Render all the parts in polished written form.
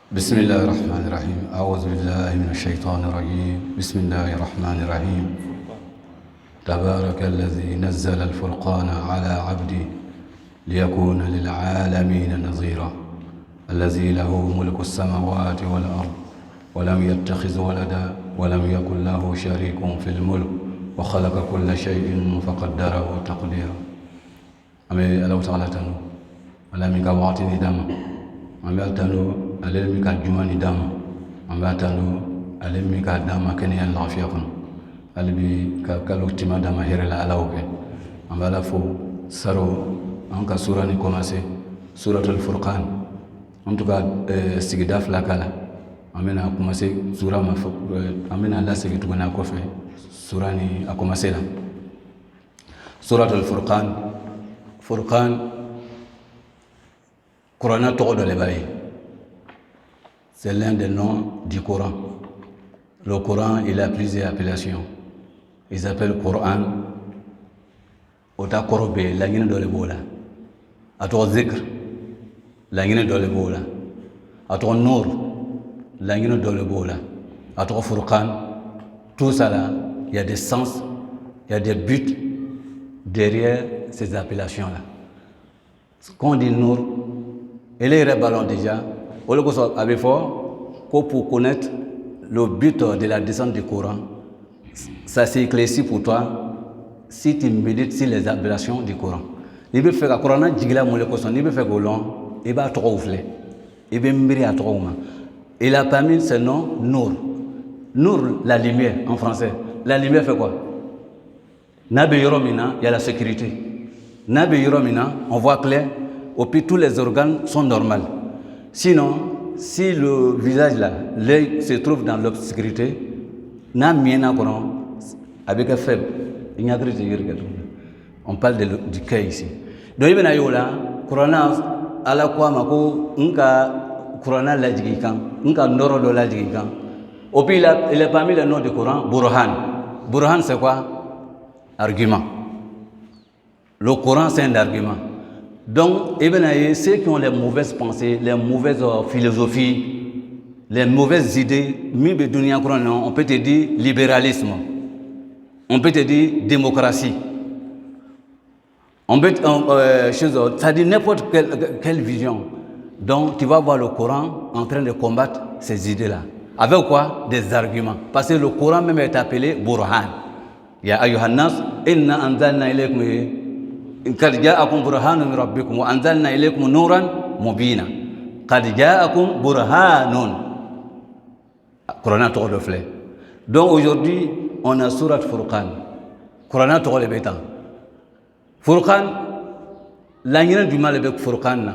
بسم الله الرحمن الرحيم أعوذ بالله من الشيطان الرجيم بسم الله الرحمن الرحيم تبارك الذي نزل الفرقان على عبده ليكون للعالمين نظيرا الذي له ملك السماوات والأرض ولم يتخذ ولدا ولم يكن له شريك في الملك وخلق كل شيء فقدره تقديرا أمي الله تعالى تنو ولا من كواتني دم أمي تنو ale mi ka jumani dama an b'a talo ale mi ka dama kɛnɛya lafiya kɔnɔ ale bi ka kalo tima dama hɛrɛ la ala o kɛ an b'a la fo saro an ka sura ni commencé suratul furqan an to ka sigida fila k'a la an bɛna commencé sura ma fɔ an bɛna lasegin tuguni a kɔfɛ sura ni a commencé la suratul furqan kuranɛ tɔgɔ dɔ de b'a ye. C'est l'un des noms du Coran. Le Coran, il a plusieurs appellations. Ils appellent Coran, Ota Korobe, la guine de l'Ebola. À ton Zikr, la guine de l'Ebola. À ton Nour, la guine de l'Ebola. À ton Furqan, tout ça là, il y a des sens, il y a des buts derrière ces appellations-là. Quand on dit Nour, elle est ballon déjà. Pour connaître le but de la descente du Coran, ça s'éclaircit pour toi si tu médites sur les appellations du Coran. Il veut faire le Coran, il veut faire le long, il va trop ouvrir, il veut mourir à trop. Il a parmi ce nom Nour. Nour, la lumière en français. La lumière fait quoi? Nabi Yoromina, il y a la sécurité. Nabi Yoromina, on voit clair, et puis tous les organes sont normaux. Sinon, si le visage là, l'œil se trouve dans l'obscurité, avec un faible, on parle du cœur ici. Donc, il y a là, Corona, à la quoi, Corona la jigikan, Noro de la jigikan. Au puis, il est parmi les noms du Coran, Burhan. Burhan, c'est quoi? Argument. Le Coran, c'est un argument. Donc, ceux qui ont les mauvaises pensées, les mauvaises philosophies, les mauvaises idées, on peut te dire libéralisme, on peut te dire démocratie, on peut ça dit n'importe quelle vision. Donc, tu vas voir le Coran en train de combattre ces idées-là. Avec quoi? Des arguments. Parce que le Coran même est appelé Burhan. Ya ayyuhannas, inna anzalna ilaykum قد جاءكم برهان من ربكم وأنزلنا إليكم نورا مبينا قد جاءكم برهان Coran tɔgɔ dɔ filɛ. Donc aujourd'hui on a sourate Furqan. Coran tɔgɔ de bɛ tan. Furqan, laɲini jumɛn de bɛ Furqan na?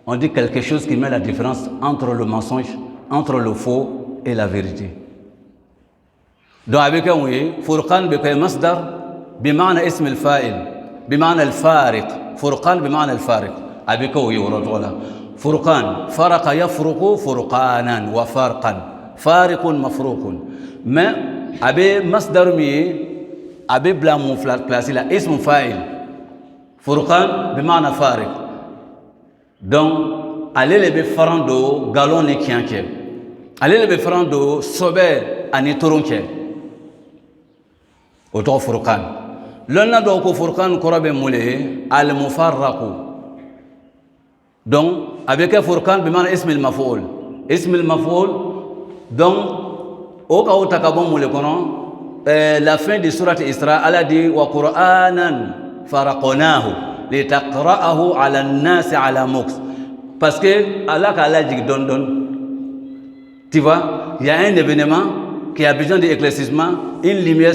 On dit quelque chose qui met la différence entre le mensonge, entre le faux et la vérité. Donc avec un oui, Furqan bɛ kɛ masdar بمعنى اسم الفاعل بمعنى الفارق. فرقان بمعنى الفارق. أبيكو يورطولا فرقان فرق يفرق فرقانا وفرقا فارق مفروق ما أبي مصدر مي أبي بلا مفلات كلاسي لا اسم فاعل فرقان بمعنى فارق. donc allez les befarando galon ne kianke allez les befarando sober ani toronke auto فرقان. L'un d'entre eux, Furqan, Korabe Moulé, Al-Mufarraqu. Donc, avec un Furqan, il y a Ism al-Mafoul. Ism al-Mafoul, donc, au cas où tu as bon la fin de Surat Isra, elle a dit Wa Qur'anan faraqnahu li taqra'ahu 'ala an-nas 'ala muks. Parce que Allah a dit don. Tu vois, il y a un événement qui a besoin d'éclaircissement, une lumière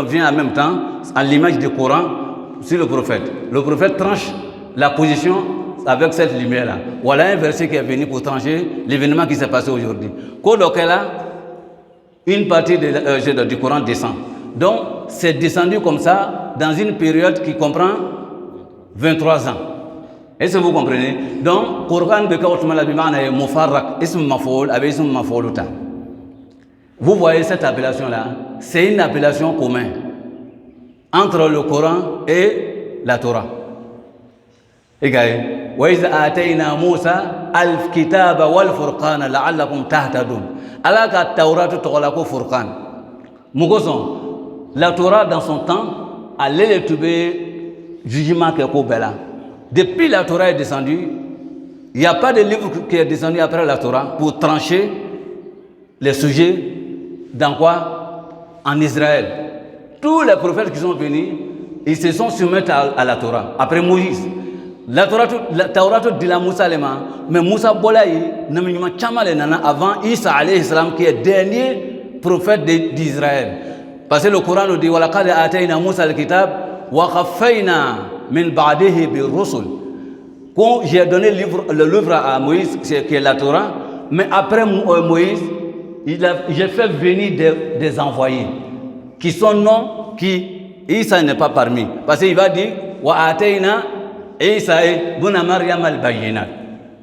vient en même temps à l'image du Coran sur le prophète. Le prophète tranche la position avec cette lumière-là. Voilà un verset qui est venu pour trancher l'événement qui s'est passé aujourd'hui. Une partie du Coran descend. Donc, c'est descendu comme ça dans une période qui comprend 23 ans. Est-ce que vous comprenez? Donc, Coran de Mufarrak, Ism Mafoul, avec Ism Mafouluta. Vous voyez cette appellation-là, c'est une appellation commune entre le Coran et la Torah. Et Wa iza atayna Musa al-kitaba wal-furqana la'allakum tahtadun. Allah ka Taurat togola ko Furqan. Mugoson, la Torah dans son temps, allait le trouver jugement que ko bela. Depuis la Torah est descendue, il n'y a pas de livre qui est descendu après la Torah pour trancher les sujets dans quoi? En Israël. Tous les prophètes qui sont venus, ils se sont soumis à la Torah. Après Moïse, la Torah dit la Moussa lema, mais Moussa Bolaï, n'amène chama le nana avant Isa alayhi salam qui est dernier prophète d'Israël. Parce que le Coran nous dit wa laqad atayna Moussa al-kitab wa qaffayna min ba'dihi bir-rusul. Quand j'ai donné le livre à Moïse, qui est la Torah, mais après Moïse, j'ai fait venir des envoyés qui sont non, qui Isa n'est pas parmi. Parce qu'il va dire wa atayna Isa ibn Maryam al-bayyinat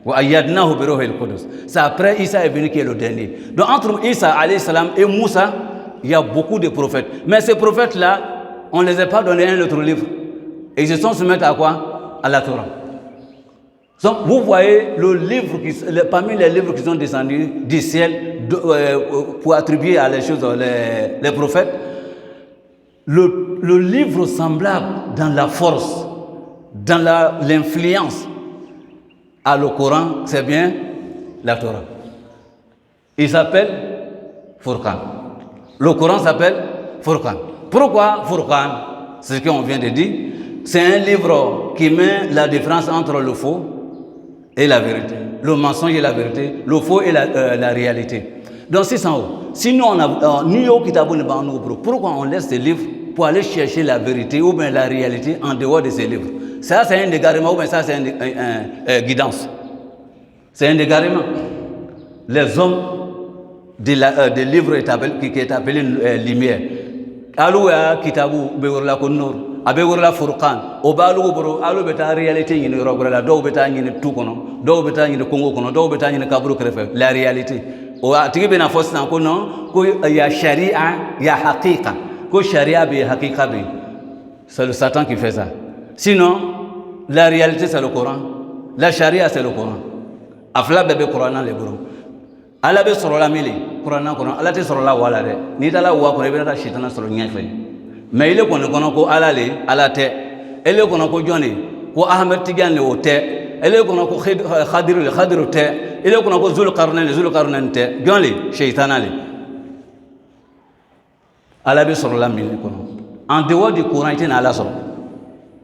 wa ayyadnahu bi ruhil qudus. C'est après Isa est venu qui est le dernier. Donc entre Isa alayhi salam et Moussa, il y a beaucoup de prophètes. Mais ces prophètes-là, on ne les a pas donné un autre livre. Et ils se sont soumis à quoi? À la Torah. Donc vous voyez parmi les livres qui sont descendus du ciel pour attribuer à les choses les prophètes, le livre semblable dans la force, dans l'influence à le Coran, c'est bien la Torah. Il s'appelle Furqan. Le Coran s'appelle Furqan. Pourquoi Furqan? C'est ce qu'on vient de dire. C'est un livre qui met la différence entre le faux et la vérité, le mensonge et la vérité, le faux et la réalité. Donc c'est ça. Sinon, pourquoi on laisse ces livres pour aller chercher la vérité ou bien la réalité en dehors de ces livres? Ça, c'est un égarement ou bien ça, c'est une guidance. C'est un égarement. Les hommes des livres qui est appelé lumière. Alouya kitabu beurla konor abeurla furqan obalu boro alu beta réalité ni robrala do beta ni tout kono do beta ni Congo kono do beta ni kabru krefe la réalité o atigi bena fosna kono ko ya sharia ya haqiqa ko sharia bi haqiqa bi c'est le Satan qui fait ça. Sinon la réalité c'est le Coran, la sharia c'est le Coran. Afla bebe Coran le boro ala be soro la mili Qur'an kono ala te soro la wala de ni dala wa ko be na shitana soro nyafe mais ile kono ko ala le ala te ele kono ko joni ko Ahmed Tidiane o te ele kono ko Khadir te ele kono ko Zulqarnain te joni shaytana le ala be soro la mili kono en dehors du Coran ite na ala soro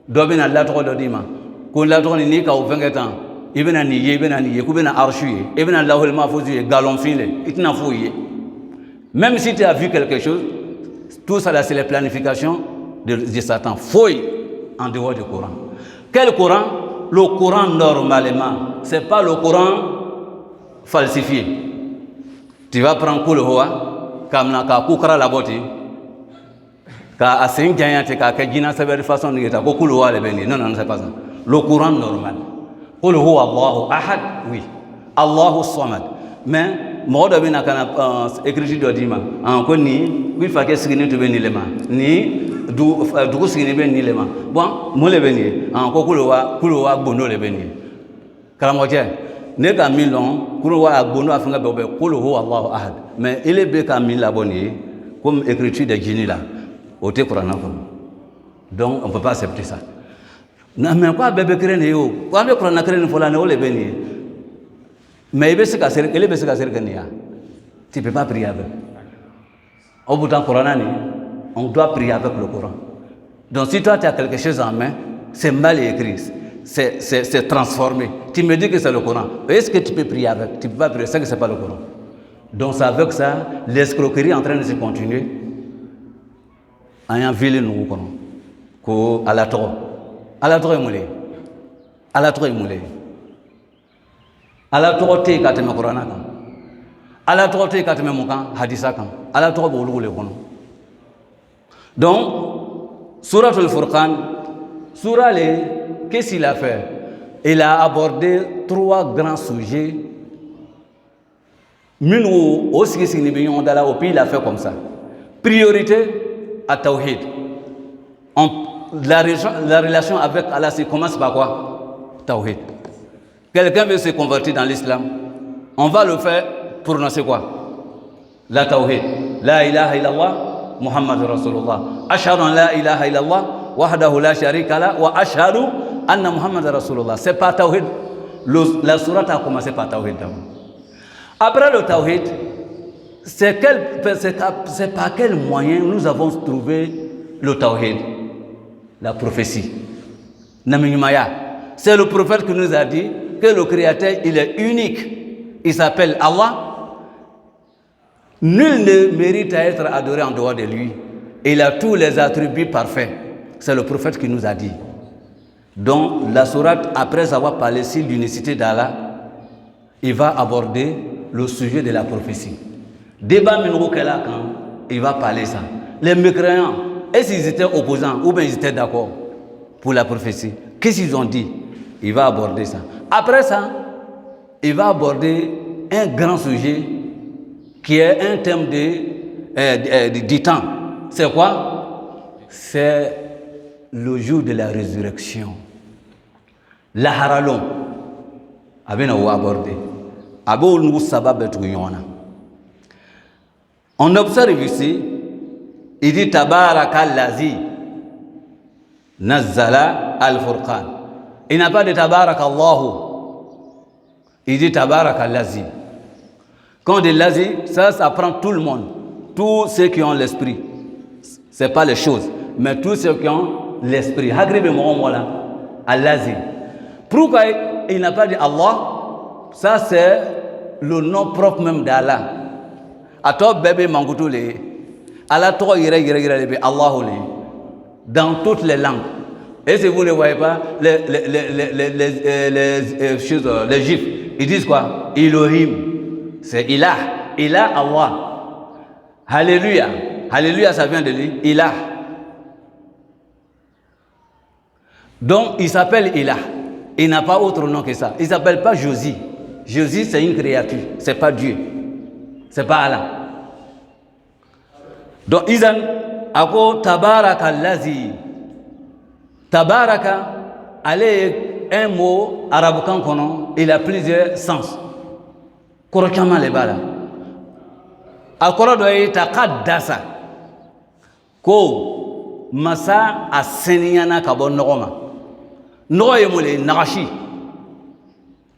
do be na la to do dima ko la to ni ka o 20 ans ibn ani kubena archu ibn Allahul mahfuz galon file itna fouye. Même si tu as vu quelque chose, tout ça là c'est la planification de Satan. Fouille en dehors du Coran. Quel Coran? Le Coran normalement, c'est pas le Coran falsifié. Tu vas prendre kul hoa kamna ka kukra la boti ka asin jayante ka gina saber façon ni ta ko kul hoa le beni. Non, c'est pas ça. Le Coran normal. Qul huwa Allahu ahad, oui. Allahu samad. Mais moi de bien kana écrit de dima en koni oui fa ke sigini to beni lema ni du sigini beni lema bon mo le beni en ko kulo wa bono le beni kala mo je ne ka milon kulo wa bono afanga be qul huwa Allahu ahad mais il est be ka mil la boni comme écriture de génie là au te Coran. Donc on peut pas accepter ça. Na mais quoi bébé créné yo quoi be Coran créné fola ne ole beni mais il se casser que tu peux pas prier avec au bout d'un Coran on doit prier avec le Coran. Donc si toi tu as quelque chose en main c'est mal écrit, c'est transformé, tu me dis que c'est le Coran, est-ce que tu peux prier avec? Tu peux pas prier, c'est que c'est pas le Coran. Donc c'est avec ça l'escroquerie est en train de se continuer en ville nous Coran ko ala to moulé ala to te ka teme Qur'ana kan ala to te ka teme mukan hadisa kan ala to bo lugule kono. Donc suratul Furqan qu'est-ce qu'il a fait? Il a abordé 3 grands sujets minou aussi signi bion dala au pays il a fait comme ça. Priorité à tawhid. La relation avec Allah commence par quoi? Tawhid. Quelqu'un veut se convertir dans l'islam, on va le faire prononcer quoi? La tawhid. La ilaha illallah, Muhammad Rasulullah. Ashhadu an la ilaha illallah, wahdahu la sharika la, wa ashhadu anna Muhammad Rasulullah. C'est pas tawhid. La sourate a commencé par tawhid d'abord. Après le tawhid, c'est par quel moyen nous avons trouvé le tawhid? La prophétie. Namimaya. C'est le prophète qui nous a dit que le créateur, il est unique. Il s'appelle Allah. Nul ne mérite à être adoré en dehors de lui. Il a tous les attributs parfaits. C'est le prophète qui nous a dit. Donc, la sourate, après avoir parlé sur l'unicité d'Allah, il va aborder le sujet de la prophétie. Débat Minroukela, quand il va parler ça. Les mécréants, est-ce qu'ils étaient opposants ou bien ils étaient d'accord pour la prophétie? Qu'est-ce qu'ils ont dit? Il va aborder ça. Après ça, il va aborder un grand sujet qui est un thème du temps. C'est quoi? C'est le jour de la résurrection. La haralon. On va aborder. On observe ici, il dit Tabarakallazi Nazzala al-Furqan. Il n'a pas de Tabarakallahu. Il dit Tabarakallazi. Quand on dit lazi, ça prend tout le monde. Tous ceux qui ont l'esprit. Ce n'est pas les choses, mais tous ceux qui ont l'esprit. Pourquoi il n'a pas dit Allah? Ça, c'est le nom propre même d'Allah. Ato bébé mangoutoulé. Allah toi Allahu. Dans toutes les langues. Et si vous ne voyez pas, les choses, les juifs, ils disent quoi? Elohim. C'est Ilah. Ilah, Allah. Alléluia. Alléluia, ça vient de lui. Ilah. Donc, il s'appelle Ilah. Il n'a pas autre nom que ça. Il ne s'appelle pas Josie. Josie, c'est une créature. Ce n'est pas Dieu. Ce n'est pas Allah. Donc, Izan, Ako Tabaraka Lazi. Tabaraka, allez, un mot arabe qu'on il a plusieurs sens. Correctement les balles. Akoro doit taqaddasa. Ko masa aseniana kabon nogoma. Noye moulé nagashi.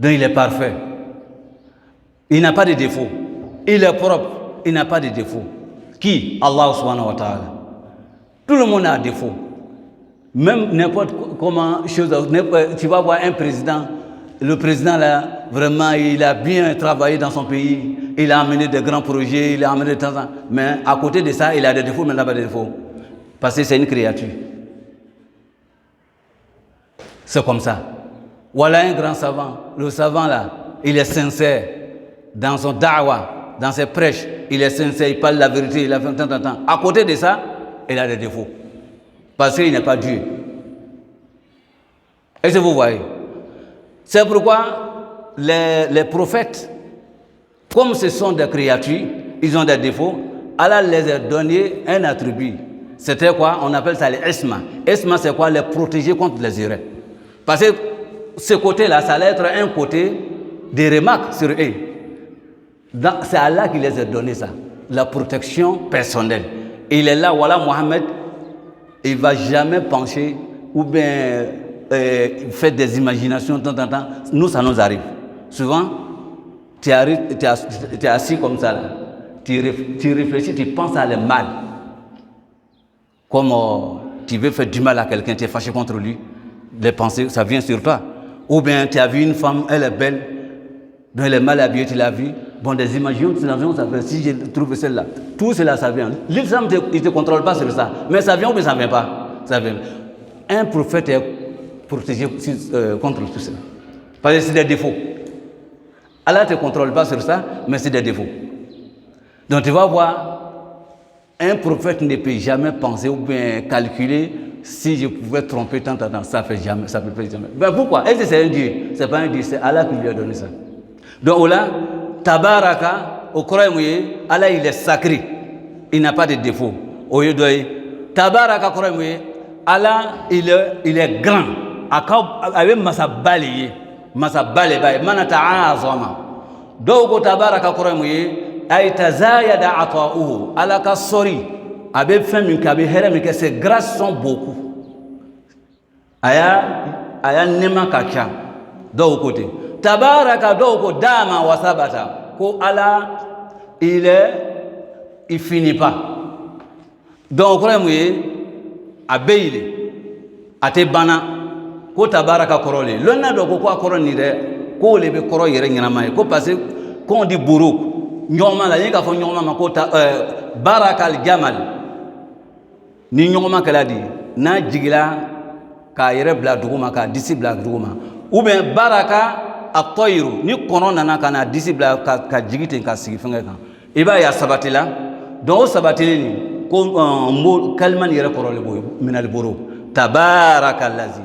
Donc il est parfait. Il n'a pas de défaut. Il est propre. Il n'a pas de défaut. Qui? Allah subhanahu wa ta'ala. Tout le monde a un défaut. Même n'importe comment chose, tu vas voir un président. Le président là, vraiment, il a bien travaillé dans son pays. Il a amené de grands projets, il a amené de temps en temps. Mais à côté de ça, il a des défauts, mais il n'a pas de défauts. Parce que c'est une créature. C'est comme ça. Voilà un grand savant. Le savant là, il est sincère dans son da'wa, dans ses prêches. Il est sincère, il parle la vérité, il a fait tant. À côté de ça, il a des défauts. Parce qu'il n'est pas Dieu. Est-ce que vous voyez? C'est pourquoi les prophètes, comme ce sont des créatures, ils ont des défauts, Allah les a donné un attribut. C'était quoi? On appelle ça les isma. Isma, c'est quoi? Les protéger contre les erreurs. Parce que ce côté-là, ça allait être un côté des remarques sur eux. C'est Allah qui les a donné ça. La protection personnelle. Il est là, voilà, Mohamed, il ne va jamais pencher ou bien faire des imaginations de temps en temps. Nous, ça nous arrive. Souvent, tu es assis comme ça, là. Tu réfléchis, tu penses à le mal. Comme tu veux faire du mal à quelqu'un, tu es fâché contre lui. Les pensées, ça vient sur toi. Ou bien tu as vu une femme, elle est belle, donc elle est mal habillée, tu l'as vue. Bon, des imaginations, ça fait, si je trouve celle-là, tout cela, ça vient. L'islam, il ne te contrôle pas sur ça. Mais ça vient ou bien ça ne vient pas? Ça vient. Un prophète est protégé contre tout ça. Parce que c'est des défauts. Allah ne te contrôle pas sur ça, mais c'est des défauts. Donc tu vas voir, un prophète ne peut jamais penser ou bien calculer si je pouvais tromper tant. Ça ne fait jamais, ça ne peut jamais. Ben pourquoi? Est-ce que c'est un Dieu? Ce n'est pas un Dieu, c'est Allah qui lui a donné ça. Donc là, Tabaraka, au Koraïmouye, Allah il est sacré. Il n'a pas de défaut. Au lieu de Tabaraka Koraïmouye, Allah il est grand. Avec Massa balayé. masa bale bay mana ta'azama dogo tabaraka kuramuye ay tazayada ata'uhu ala ka sori abe fami ka be here mi que ses grâces sont beaucoup aya nema kacha dogo côté tabaraka dogo dama wasabata ko ala il finit pas donc kuramuye abeile ate bana ko tabaraka korole lonna do ko koroni de ko le be koro yere nyama ko parce que on dit buruk nyoma la yika fo nyoma makota barakal jamal ni nyoma kala di na jigila ka yere bla duguma ka disibla duguma ou bien baraka at-tayru ni kono nana kana disibla ka jigite ka sigi fenga kan iba ya sabatila donc sabatili ni ko mo kalman yere korole boy minal buruk tabarakallazi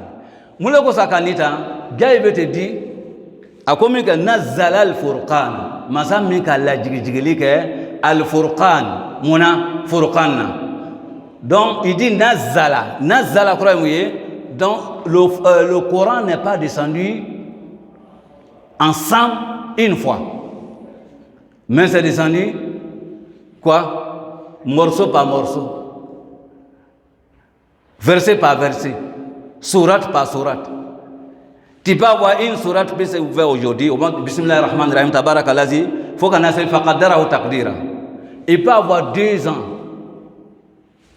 muloko sakanita gaibe te di akomi ka nazzala al-furqan masami ka la jigijigili ke al-furqan muna furqanna donc il dit nazzala quoi mouye donc le Coran n'est pas descendu ensemble une fois mais c'est descendu quoi morceau par morceau verset par verset sourate par sourate. Tu peux avoir une sourate qui s'est ouverte aujourd'hui, au moment Bismillahir Rahmanir Rahim, Tabarakallazi, il faut qu'on ait fait faqaddarahu taqdira. Il peut avoir 2 ans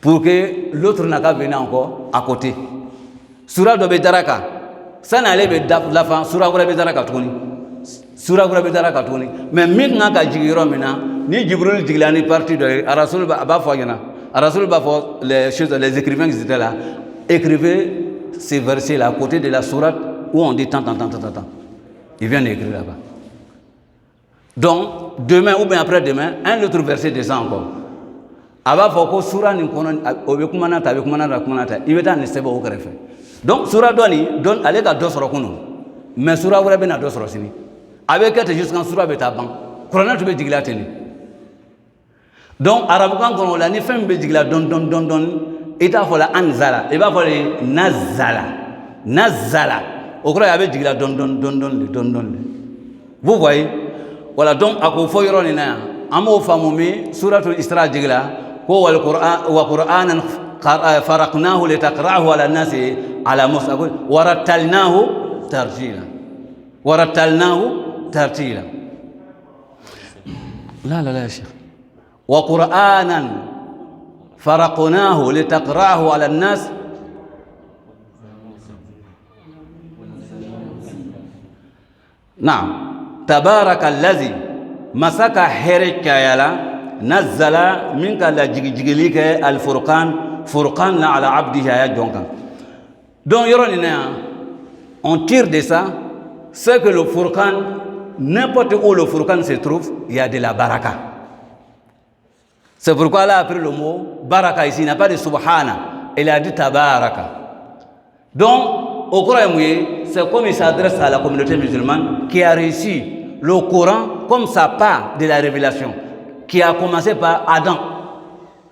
pour que l'autre n'a qu'à venir encore à côté. Surah de Bedaraka, ça n'allait pas la fin, Surah de Bedaraka tourni. Surah de Bedaraka tourni. Mais maintenant, quand Jigiro maintenant, ni Jibril Jiglani parti de Rasul Bafoyana, Rasul Bafo, les écrivains qui étaient là, écrivaient ces versets-là à côté de la sourate où on dit tant. Il vient d'écrire là-bas. Donc, demain ou bien après-demain, un autre verset descend encore. Aba foko sura ni kono obekumanata il va ne sebo okrefe. Donc sura doni don ale ka dosoro kuno. Mais sura wura be na dosoro sini. Avec que jusqu'en sura beta ban. Qur'an to be digla teni. Donc arabu kan kono la ni fem be digla don ita fola anzala e ba fola nazala okra ya be digla don. Vous voyez, voilà donc ako fo yoroni na amo famumi suratul isra digla ko wal qur'an wa qur'anan faraqnahu litaqra'ahu ala an-nasi ala musa warattalnahu tartila la ya sheikh wa qur'anan faraqnahu litaqra'ahu ala an-nas na'am tabarakallazi masaka hereka yala nazzala minka la jigilike al-furqan la ala abdihi ya jonka. Donc on tire de ça c'est que le furqan, n'importe où le furqan se trouve, il y a de la baraka. C'est pourquoi là après le mot baraka ici il n'y a pas de subhana, il a dit tabaraka. Donc au Coran c'est comme il s'adresse à la communauté musulmane qui a réussi le Coran comme ça part de la révélation, qui a commencé par Adam,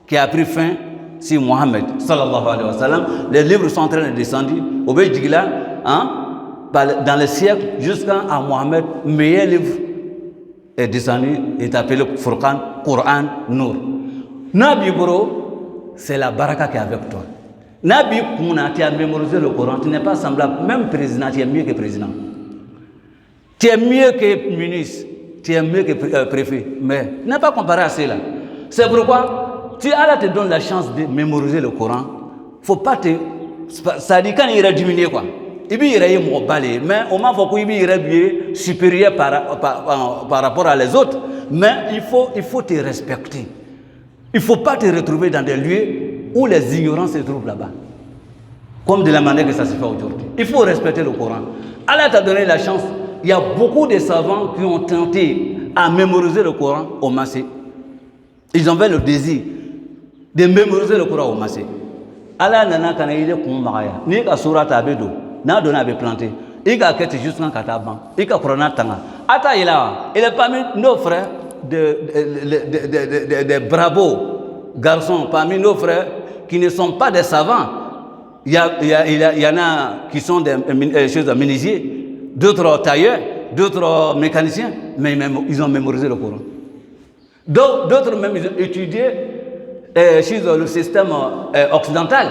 qui a pris fin sur Mohammed sallallahu alayhi wa sallam. Les livres sont en train de descendre au Béjigla, dans le siècle jusqu'à Mohammed. Le meilleur livre est descendu, est appelé Furqan, Coran, Nour. Nabi Boro, c'est la baraka qui est avec toi. Nabi Kouna, tu as mémorisé le Coran, tu n'es pas semblable, même président, tu es mieux que président. Tu es mieux que ministre, tu es mieux que préfet, mais tu n'es pas comparé à cela. C'est pourquoi, si Allah te donne la chance de mémoriser le Coran, faut pas te... Ça dit quand il ira diminuer quoi. Il ira y mais au moins il ira bien supérieur par rapport à les autres. Mais il faut te respecter. Il ne faut pas te retrouver dans des lieux où les ignorants se trouvent là-bas. Comme de la manière que ça se fait aujourd'hui. Il faut respecter le Coran. Allah t'a donné la chance. Il y a beaucoup de savants qui ont tenté à mémoriser le Coran au Massé. Ils avaient le désir de mémoriser le Coran au Massé. Allah n'a pas dit que ni ka surat abedo n'a donné à planter. Il a quitté jusqu'en Kataban. Il a Coran tanga. Ata il est parmi nos frères des bravos garçons, parmi nos frères qui ne sont pas des savants. Il y en a qui sont des menuisiers. d'autres tailleurs, d'autres mécaniciens, mais ils ont mémorisé le Coran. D'autres même, ils ont étudié chez le système occidental.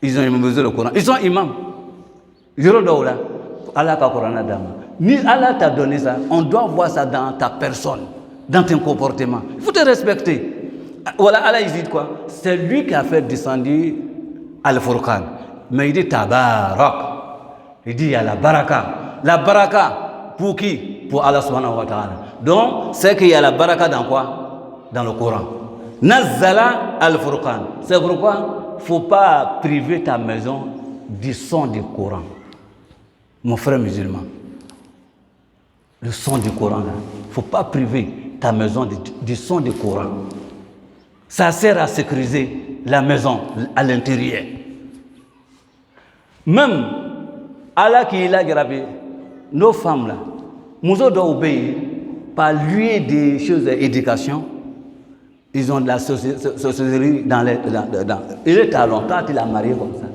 Ils ont mémorisé le Coran. Ils sont imams. Ni Allah t'a donné ça, on doit voir ça dans ta personne, dans ton comportement. Il faut te respecter. Voilà, Allah il dit quoi? C'est lui qui a fait descendre Al-Furqan. Mais il dit Tabarak. Il dit il y a la baraka. La baraka, pour qui? Pour Allah subhanahu wa ta'ala. Donc, c'est qu'il y a la baraka dans quoi? Dans le Coran. Nazzala Al-Furqan. C'est pourquoi il ne faut pas priver ta maison du son du Coran. Mon frère musulman. Le son du Coran, il ne faut pas priver ta maison du son du Coran. Ça sert à sécuriser la maison à l'intérieur. Même Allah qui est là, nos femmes là, nous doivent obéir par lui des choses d'éducation. Ils ont de la sorcellerie dans les. Il est à longtemps, il a marié comme ça.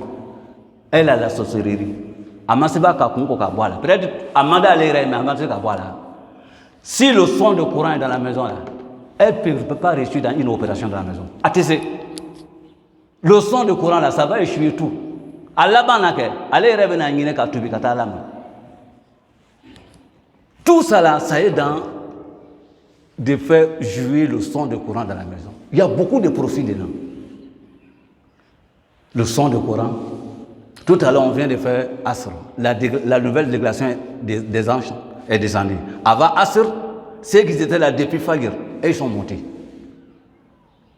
Elle a la sorcellerie. Peut-être Amanda allait mais Amanda là. Si le son de Coran est dans la maison là, elle ne peut pas réussir dans une opération dans la maison. Attendez, le son de Coran là, ça va échouer tout. Tout ça là, ça est dans de faire jouer le son de Coran dans la maison. Il y a beaucoup de profits dedans. Le son de Coran. Tout à l'heure, on vient de faire Asr. La nouvelle déclaration des anges est descendue. Avant Asr, ceux qui étaient là depuis Fajr, et ils sont montés.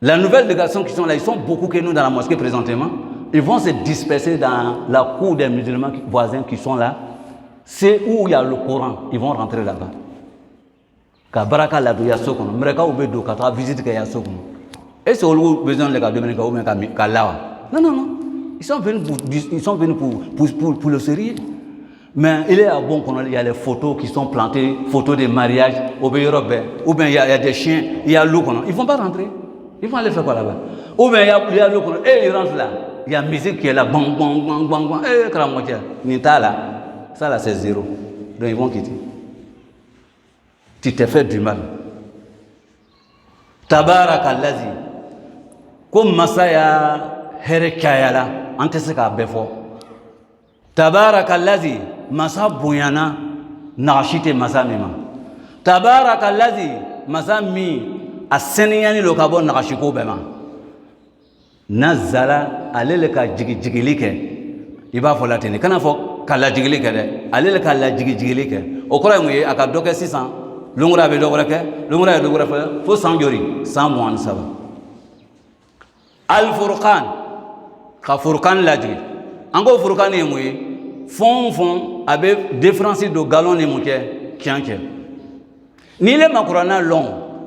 La nouvelle déclaration qui sont là, ils sont beaucoup que nous dans la mosquée présentement. Ils vont se disperser dans la cour des musulmans voisins qui sont là. C'est où il y a le Coran. Ils vont rentrer là-bas. Baraka la douya sokono, mreka ubedo kata visite kaya sokono. Et c'est où besoin de la Dominique ou même Kalawa. Non. Ils sont venus pour le sérieux. Mais il est à bon qu'on il y a les photos qui sont plantées, photos de mariage, ou bien il y a des chiens, il y a l'eau. Ils ne vont pas rentrer. Ils vont aller faire quoi là-bas? Ou bien il y a l'eau. Et ils rentrent là. Il y a la musique qui est là. Bang, bang, bang, bang, bang. Et Kramotia. Nita là. Ça là c'est zéro. Donc ils vont quitter. Tu t'es fait du mal. Tabarakallazi. Comme Masaya Herekayala. Anteseka Befo. Tabarakallazi. Masa Bouyana. Nashite Masa Mima. Tabarakallazi. Masa Mi. Aseniani le Kabon Nashiko Bema. Nazala. Allez jigilike. Il va falloir la tenir. Quand il faut kala jigilike. Allez le kala jigilike. Au courant où il y a 600. L'ongra be dogorake, l'ongra be dogorake, faut sanjori, sans moine ça va. Al-Furqan, ka Furqan ladi. Ango Furqan est moué, fond, avec différence de galon et mouké, kianké. Ni les makurana long,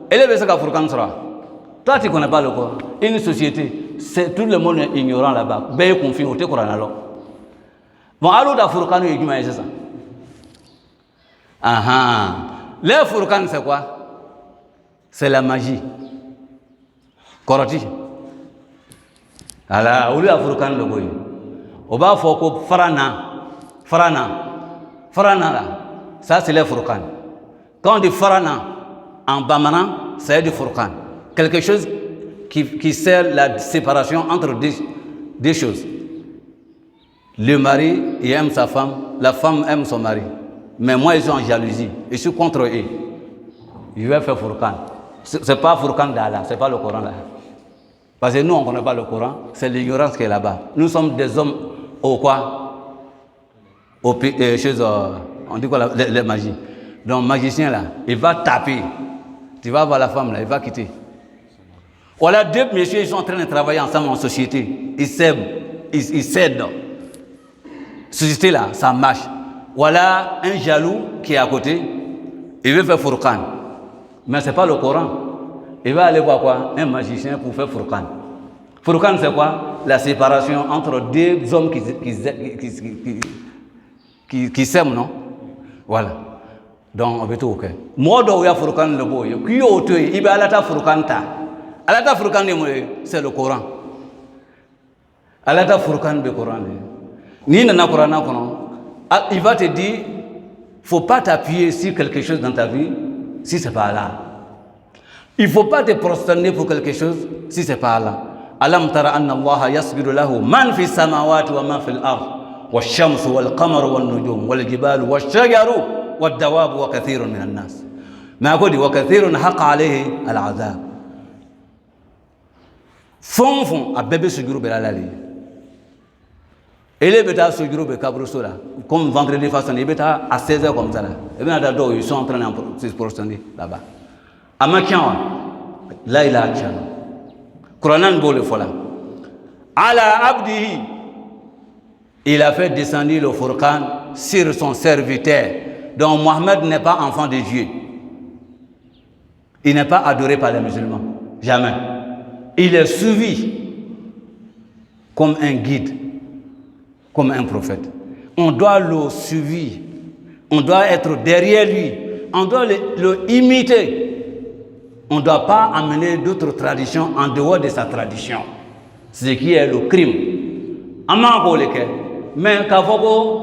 elle est ka Furqan sera. Toi tu connais pas le Coran. Une société, c'est tout le monde est ignorant là-bas. Ben confie au te Coran alors. Bon, alors da Furqan est du c'est ça. Aha. Les Furqan, c'est quoi? C'est la magie. Koroti. Alors, où est le Furqan le goy? Au bas, il faut que Farana là. Ça, c'est le Furqan. Quand on dit Farana, en bamana, c'est du Furqan. Quelque chose qui sert la séparation entre deux choses. Le mari, il aime sa femme, la femme aime son mari. Mais moi, ils sont en jalousie. Je suis contre eux. Je vais faire Furqan. Ce n'est pas Furqan d'Allah, ce n'est pas le Coran là. Parce que nous, on ne connaît pas le Coran, c'est l'ignorance qui est là-bas. Nous sommes des hommes au quoi? On dit quoi les magies. Donc, magicien là, il va taper. Tu vas voir la femme là, il va quitter. Voilà, deux messieurs, ils sont en train de travailler ensemble en société. Ils s'aident. Société là, ça marche. Voilà un jaloux qui est à côté, il veut faire Furqan. Mais ce n'est pas le Coran. Il va aller voir quoi? Un magicien pour faire Furqan. Furqan, c'est quoi? La séparation entre deux hommes qui s'aiment, non? Voilà. Donc, on veut tout, ok. Moi, je vais Furqan le boy. Qui est auteur? Il va aller à Furqan. Alata Furqan, c'est le Coran. Alata Furqan, le Coran. Ni na Coran, il va te dire, il ne faut pas t'appuyer sur quelque chose dans ta vie si ce n'est pas Allah. Il ne faut pas te prosterner pour quelque chose si ce n'est pas Allah. Alam tara anna Allah yasjudu lahu man fi samawati wa man fi al-ard wash-shamsu wal-qamaru wan-nujum wal-jibalu wash-shajaru wad-dawabu wa kathirun min an-nas. Mais à quoi dit wa kathirun haqa alayhi al-azab. Fon a bébé sujuru belalali. Et les bêtas sujuru be kabruso là. Comme vendredi façon, les bêtas à 16h comme ça là. Et bien d'ado ils sont en train de se prosterner là-bas. Amakian là il a tchano. Qur'an bole fola. Ala abdihi. Il a fait descendre le Furqan sur son serviteur. Donc Mohammed n'est pas enfant de Dieu. Il n'est pas adoré par les musulmans. Jamais. Il est suivi comme un guide, comme un prophète. On doit le suivre. On doit être derrière lui. On doit le imiter. On ne doit pas amener d'autres traditions en dehors de sa tradition. Ce qui est le crime. Mais quand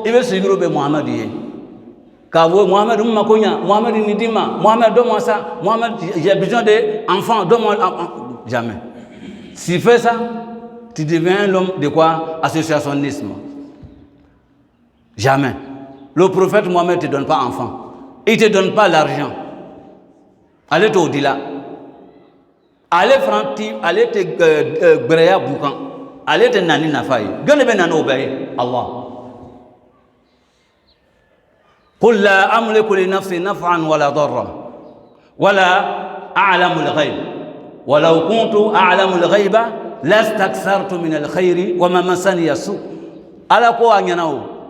il veut suivre Mohamed, Mohamed Mmakonya, Mohamed Nidima, Mohamed donne-moi ça, Mohamed j'ai besoin d'enfants, donne-moi. Jamais. Si tu fais ça, tu deviens l'homme de quoi? Associationnisme. Jamais. Le prophète Mohamed ne te donne pas enfant. Il ne te donne pas l'argent. Allez au-delà. Allez franti, allez te bréa boucan. Allez te nani nafaï. Gane ben nano obéi Allah. قل لا أملك لنفسي نفعا ولا ضرا ولا أعلم الغيب ولو كنت أعلم الغيب لاستكثرت من الخير وما مسني السوء. Alors quoi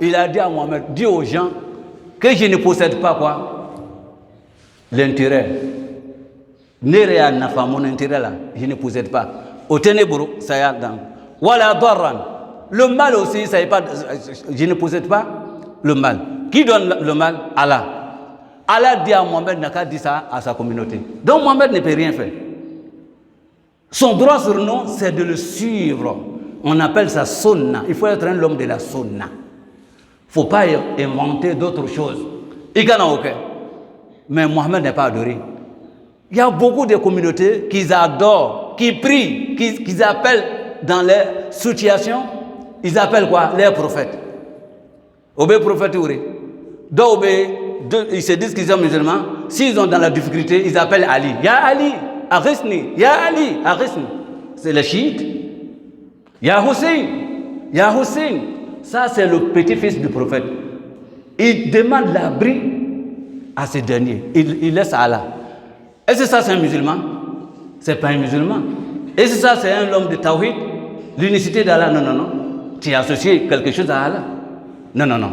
il a dit à Mohamed, dis aux gens que je ne possède pas quoi? L'intérêt. Nere nafa mon intérêt là, je ne possède pas. Au ténébreux, ça y a dans. Voilà darran. Le mal aussi, ça y est pas. Je ne possède pas le mal. Qui donne le mal? Allah. Allah dit à Mohamed n'a qu'à dire ça à sa communauté. Donc Mohamed ne peut rien faire. Son droit sur nous, c'est de le suivre. On appelle ça sunna. Il faut être un homme de la sunna. Il ne faut pas inventer d'autres choses. Il y en a aucun. Mais Mohamed n'est pas adoré. Il y a beaucoup de communautés qui adorent, qui prient, qui appellent dans les situations, ils appellent quoi? Les prophètes. Obé prophète ouri. Ils se disent qu'ils sont musulmans. S'ils sont dans la difficulté, ils appellent Ali. Ya Ali, Arisni. Ya Ali, Arisni. C'est les chiites. Ya Hussein. Ya Hussein. Ça, c'est le petit-fils du prophète. Il demande l'abri à ces derniers. Il laisse Allah. Est-ce que ça, c'est un musulman? Ce n'est pas un musulman. Est-ce que ça, c'est un homme de Tawhid? L'unicité d'Allah? Non, non, non. Tu as associé quelque chose à Allah? Non, non, non.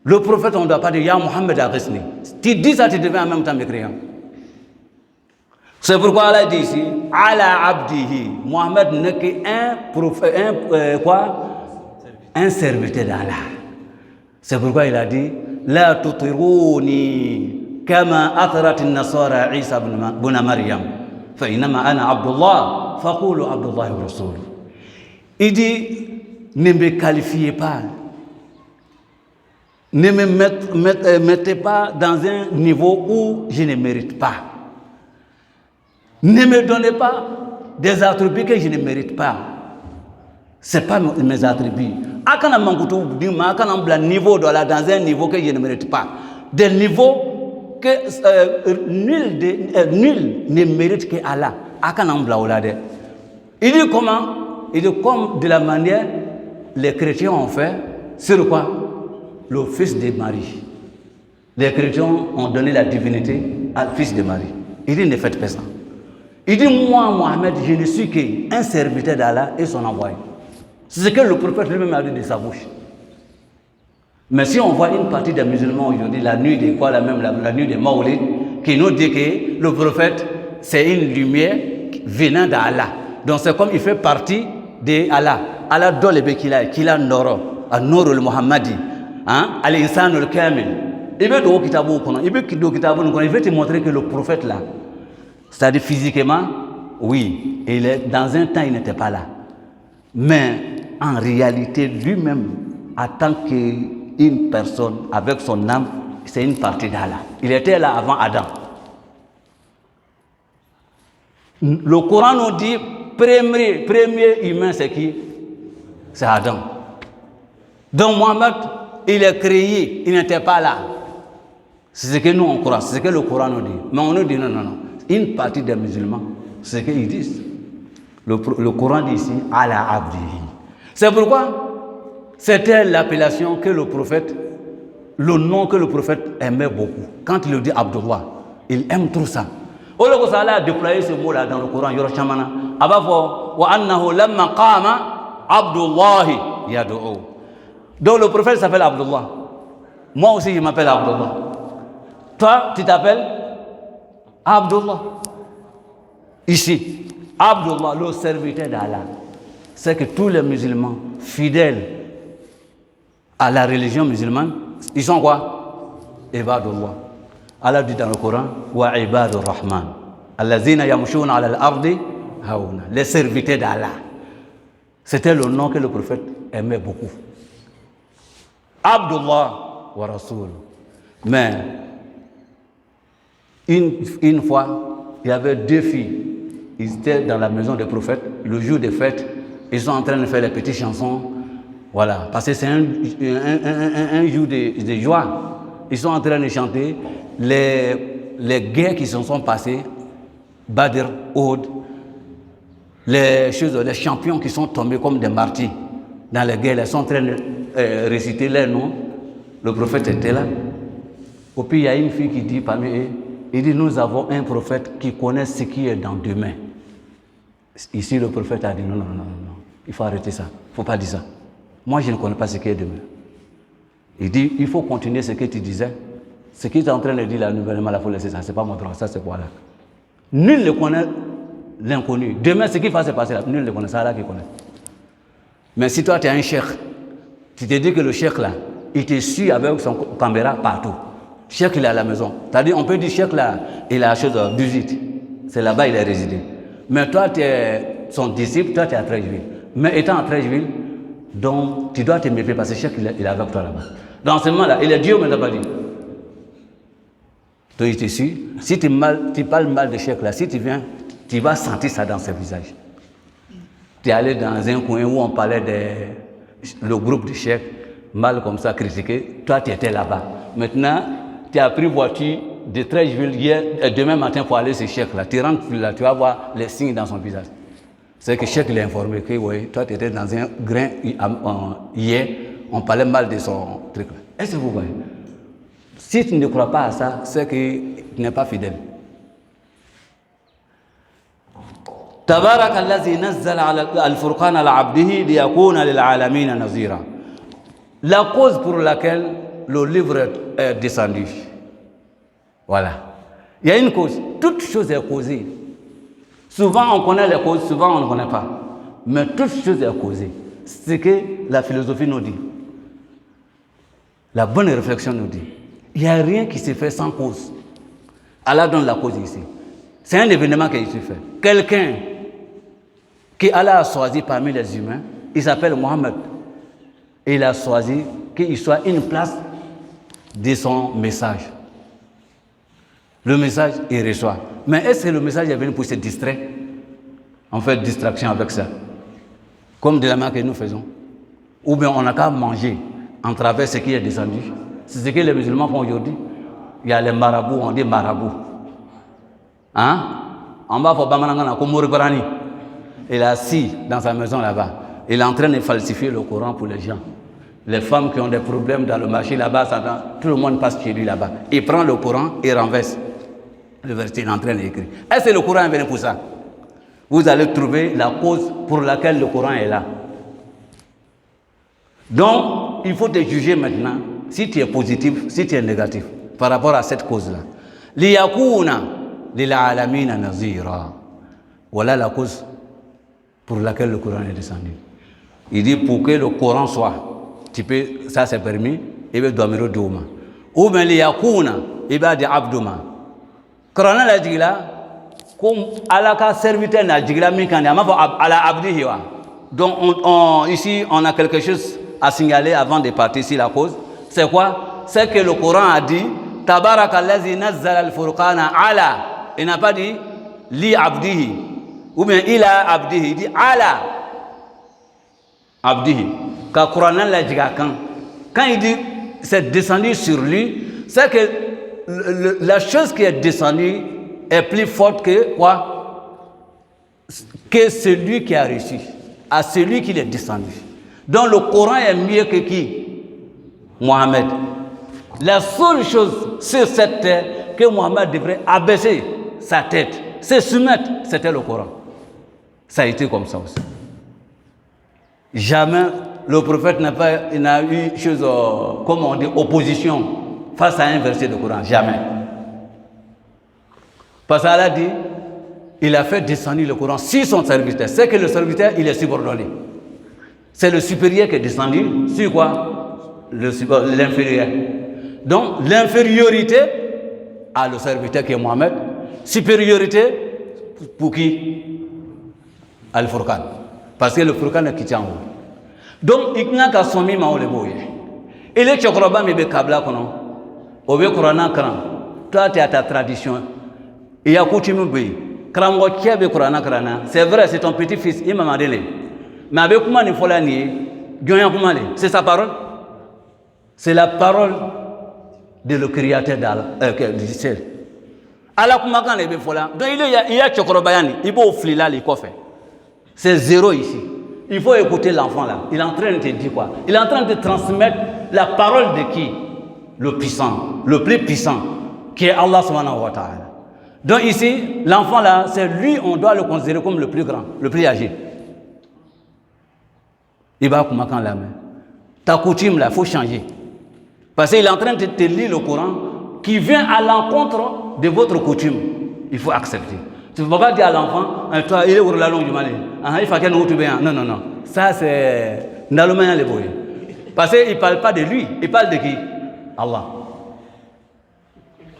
Le prophète, on ne doit pas dire Ya Muhammad Arisni. Tu dis ça, tu deviens en même temps mécréant. C'est pourquoi Allah dit ici Ala Abdihi. Mohammed n'est qu'un prophète, un serviteur d'Allah. C'est pourquoi il a dit La tutiruni kama atrat an-nasara Isa ibn Maryam fa inma ana Abdullah faqulu Abdullah wa rasuluh. Il dit ne me qualifiez pas. Ne me mettez pas dans un niveau où je ne mérite pas. Ne me donnez pas des attributs que je ne mérite pas. Ce n'est pas mes attributs. Akana mankutu dima akana mbla niveau dans un niveau que je ne mérite pas. Des niveaux que nul ne mérite que Allah. Akana mbla olade. Il dit comment? Il dit comme de la manière les chrétiens ont fait sur quoi? Le fils de Marie. Les chrétiens ont donné la divinité au fils de Marie. Il dit ne faites pas ça. Il dit moi Mohamed je ne suis qu'un serviteur d'Allah et son envoyé. C'est ce que le prophète lui-même a dit de sa bouche. Mais si on voit une partie des musulmans aujourd'hui, la nuit de quoi, la nuit de Maoulid, qui nous dit que le prophète c'est une lumière venant d'Allah. Donc c'est comme il fait partie d'Allah. Allah donne le qu'il a Noro, à Noro le Muhammadi, à l'insan le Kamil. Il veut te montrer que le prophète là, c'est-à-dire physiquement, oui, il est, dans un temps il n'était pas là. Mais en réalité, lui-même, en tant une personne avec son âme, c'est une partie d'Allah. Il était là avant Adam. Le Coran nous dit, premier humain, c'est qui? C'est Adam. Donc Mohammed, il est créé, il n'était pas là. C'est ce que nous on croit, c'est ce que le Coran nous dit. Mais on nous dit non. Une partie des musulmans, c'est ce qu'ils disent. Le Coran dit ici, ala abdihi. C'est pourquoi c'était l'appellation que le prophète, le nom que le prophète aimait beaucoup. Quand il le dit Abdullah, il aime trop ça. Au lieu que ça a déployé ce mot-là dans le Coran, Yoroshamana, abafo, wa annahu lamma qama Abdullahi yad'u. Donc le prophète s'appelle Abdullah. Moi aussi, je m'appelle Abdullah. Toi, tu t'appelles Abdullah. Ici, Abdullah, le serviteur d'Allah. C'est que tous les musulmans fidèles à la religion musulmane, ils sont quoi? Ibadullah. Allah dit dans le Coran, wa ibadur rahman. Allazina yamshuna ala al-ardi hauna. Les serviteurs d'Allah. C'était le nom que le prophète aimait beaucoup. Abdullah wa Rasoul. Mais une fois, il y avait deux filles. Ils étaient dans la maison des prophètes, le jour des fêtes. Ils sont en train de faire les petites chansons. Voilà, parce que c'est un jour de joie. Ils sont en train de chanter les guerres qui se sont passées, Badr, Uhud, les champions qui sont tombés comme des martyrs dans les guerres. Ils sont en train de réciter leurs noms. Le prophète était là. Et puis il y a une fille qui dit parmi eux, il dit, nous avons un prophète qui connaît ce qui est dans demain. Ici, le prophète a dit, non, il faut arrêter ça. Il ne faut pas dire ça. Moi, je ne connais pas ce qui est demain. Il dit, il faut continuer ce que tu disais. Ce qu'il est en train de dire là, nouvellement, il faut laisser ça. Ce n'est pas mon droit, ça c'est pour Allah. Nul ne connaît l'inconnu. Demain, ce qui va se passer là, nul ne le connaît, c'est Allah qui connaît. Mais si toi, tu es un cheikh, tu te dis que le cheikh là, il te suit avec son caméra partout. Cheikh, il est à la maison. C'est-à-dire, on peut dire cheikh là, il a la chose de visite. C'est là-bas il est résidé. Mais toi, tu es son disciple, toi, tu es à Trècheville. Mais étant à Trècheville, donc, tu dois te méfier parce que cheikh, il est avec toi là-bas. Dans ce moment-là, il est Dieu, mais il n'a pas dit. Donc, il te suit. Si tu parles mal de cheikh là, si tu viens, tu vas sentir ça dans ses visages. Tu es allé dans un coin où on parlait le groupe de cheikh, mal comme ça, critiqué. Toi, tu étais là-bas. Maintenant, tu as pris voiture de Trècheville hier, demain matin pour aller chez cheikh là. Tu rentres là, tu vas voir les signes dans son visage. C'est que cheikh l'a informé que oui, toi, tu étais dans un grain hier, on parlait mal de son truc là. Est-ce que vous voyez? Si tu ne crois pas à ça, c'est que tu n'es pas fidèle. Tabarak allazi nazzala al-furqana ala abdihi liyakuna lil alamin nazira. La cause pour laquelle le livre est descendu. Voilà. Il y a une cause. Toute chose est causée. Souvent on connaît les causes, souvent on ne connaît pas. Mais toute chose est causée. C'est ce que la philosophie nous dit. La bonne réflexion nous dit. Il n'y a rien qui se fait sans cause. Allah donne la cause ici. C'est un événement qui se fait. Quelqu'un que Allah a choisi parmi les humains, il s'appelle Mohammed. Et il a choisi qu'il soit une place de son message. Le message, il reçoit. Mais est-ce que le message est venu pour se distraire? On fait distraction avec ça. Comme de la manière que nous faisons. Ou bien on n'a qu'à manger en travers ce qui est descendu. C'est ce que les musulmans font aujourd'hui. Il y a les marabouts, on dit marabouts. Hein? En bas, il faut Bamanangana, comme Mourbarani. Il est assis dans sa maison là-bas. Il est en train de falsifier le Coran pour les gens. Les femmes qui ont des problèmes dans le marché là-bas, tout le monde passe chez lui là-bas. Il prend le Coran et renverse. Le verset est en train d'écrire. Est-ce que le Coran est venu pour ça? Vous allez trouver la cause pour laquelle le Coran est là. Donc, il faut te juger maintenant si tu es positif, si tu es négatif par rapport à cette cause-là. Liyakuna lil alamina nazira. Voilà la cause pour laquelle le Coran est descendu. Il dit pour que le Coran soit, ça c'est permis, il va dormir douma. Ou bien liyakuna, il va dire abdouma. Coran la dit là, comme Allah ka serviteur n'a dit là, mais quand il y a ala abdihi wa. Donc ici on a quelque chose à signaler avant de partir sur la cause. C'est quoi? C'est que le Coran a dit Tabarakallazi nazzala al-furqana ala. Il n'a pas dit li abdihi ou bien ila abdihi. Il dit ala abdihi. Quand le Coran l'a dit quand il dit c'est descendu sur lui, c'est que la chose qui est descendue est plus forte que quoi? Que celui qui a reçu, à celui qui est descendu. Donc le Coran est mieux que qui? Mohammed. La seule chose sur cette terre que Mohammed devrait abaisser sa tête, se soumettre, c'était le Coran. Ça a été comme ça aussi. Jamais le prophète n'a eu chose, comment on dit, opposition face à un verset du Coran. Jamais. Parce qu'Allah a dit, il a fait descendre le Coran sur son serviteur. C'est que le serviteur, il est subordonné. C'est le supérieur qui est descendu sur quoi? L'inférieur. Donc, l'infériorité à le serviteur qui est Mohammed. Supériorité pour qui? Al-Furqan. Parce que le Furqan est qui tient en haut. Donc, il n'y a qu'à sommer ma ole boye. Il est chokroba mais be kabla kono. Obe Qur'an kran. Toi, tu as ta tradition. Il y a coutume be. Kramgo kiabe Qur'an krana. C'est vrai, c'est ton petit-fils, il m'a mandé. Mais avec comment il faut la nier? C'est sa parole. C'est la parole de le créateur du ciel. Alors comment quand il faut là? Donc il y a chokrobayani. Il faut offrir là les coffres. C'est zéro ici. Il faut écouter l'enfant là. Il est en train de te dire quoi? Il est en train de transmettre la parole de qui? Le puissant, le plus puissant, qui est Allah subhanahu wa ta'ala. Donc ici, l'enfant là, c'est lui, on doit le considérer comme le plus grand, le plus âgé. Il va comment quand la main? Ta coutume là, il faut changer. Parce qu'il est en train de te lire le Coran qui vient à l'encontre de votre coutume. Il faut accepter. Tu ne peux pas dire à l'enfant, toi, il est où la langue du Mali? Il faut qu'elle nous bien. Non, non, non. Ça, c'est Nalomayan les boys. Parce qu'il ne parle pas de lui, il parle de qui? Allah.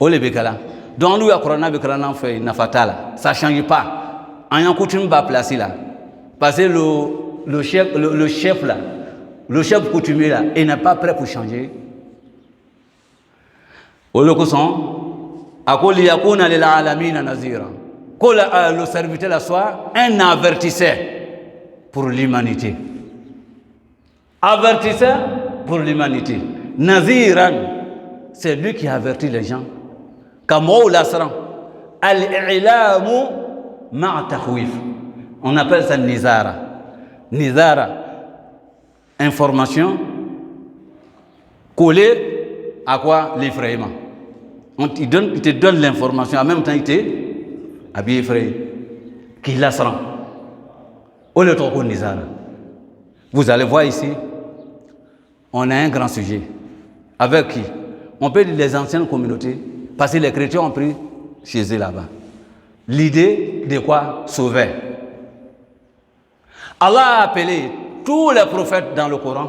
Ole Bekala. Donc, nous, il y a Corona Bekala, fait Nafatala. Ça ne change pas. En y a coutume va placer là. Parce que le chef là, le chef coutumier là, il n'est pas prêt pour changer. Au lieu que son, Akoli yakuna lil alamina nazira. Que le serviteur soit un avertisseur pour l'humanité. Avertisseur pour l'humanité. Naziran, c'est lui qui avertit les gens. Kamou lasran. Al-i'lamu ma'a takhwif. On appelle ça nizara. Nizara, information collée à quoi? L'effrayement. Il te donne l'information, en même temps il te habillé effrayé. Qui la sera. Vous allez voir ici, on a un grand sujet. Avec qui? On peut dire les anciennes communautés, parce que les chrétiens ont pris chez eux là-bas. L'idée de quoi? Sauver. Allah a appelé tous les prophètes dans le Coran.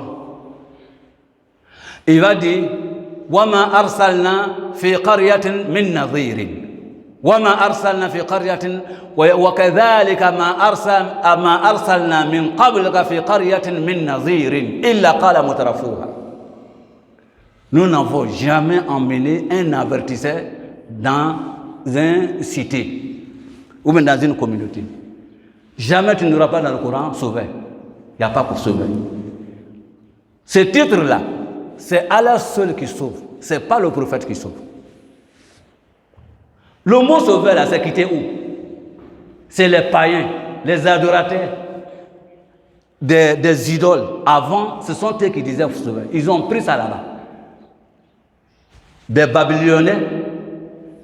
Il va dire وَمَا أَرْسَلْنَا فِي قَرْيَةٍ مِّن نَظِيرٍ وَمَا أَرْسَلْنَا فِي قَرْيَةٍ وَكَذَلِكَ ما أَرْسَلْنَا مِنْ قَبْلِكَ فِي قَرْيَةٍ مِّن نَظِيرٍ إِلَّا قَالَ مُتْرَفُوهَا. Nous n'avons jamais emmené un avertisseur dans une cité ou même dans une communauté. Jamais tu n'auras pas dans le Coran sauver. Il n'y a pas pour sauver. Ce titre-là, c'est Allah seul qui sauve. Ce n'est pas le prophète qui sauve. Le mot sauveur là, c'est quitté où? C'est les païens, les adorateurs des idoles. Avant, ce sont eux qui disaient sauveur. Ils ont pris ça là-bas. Des Babyloniens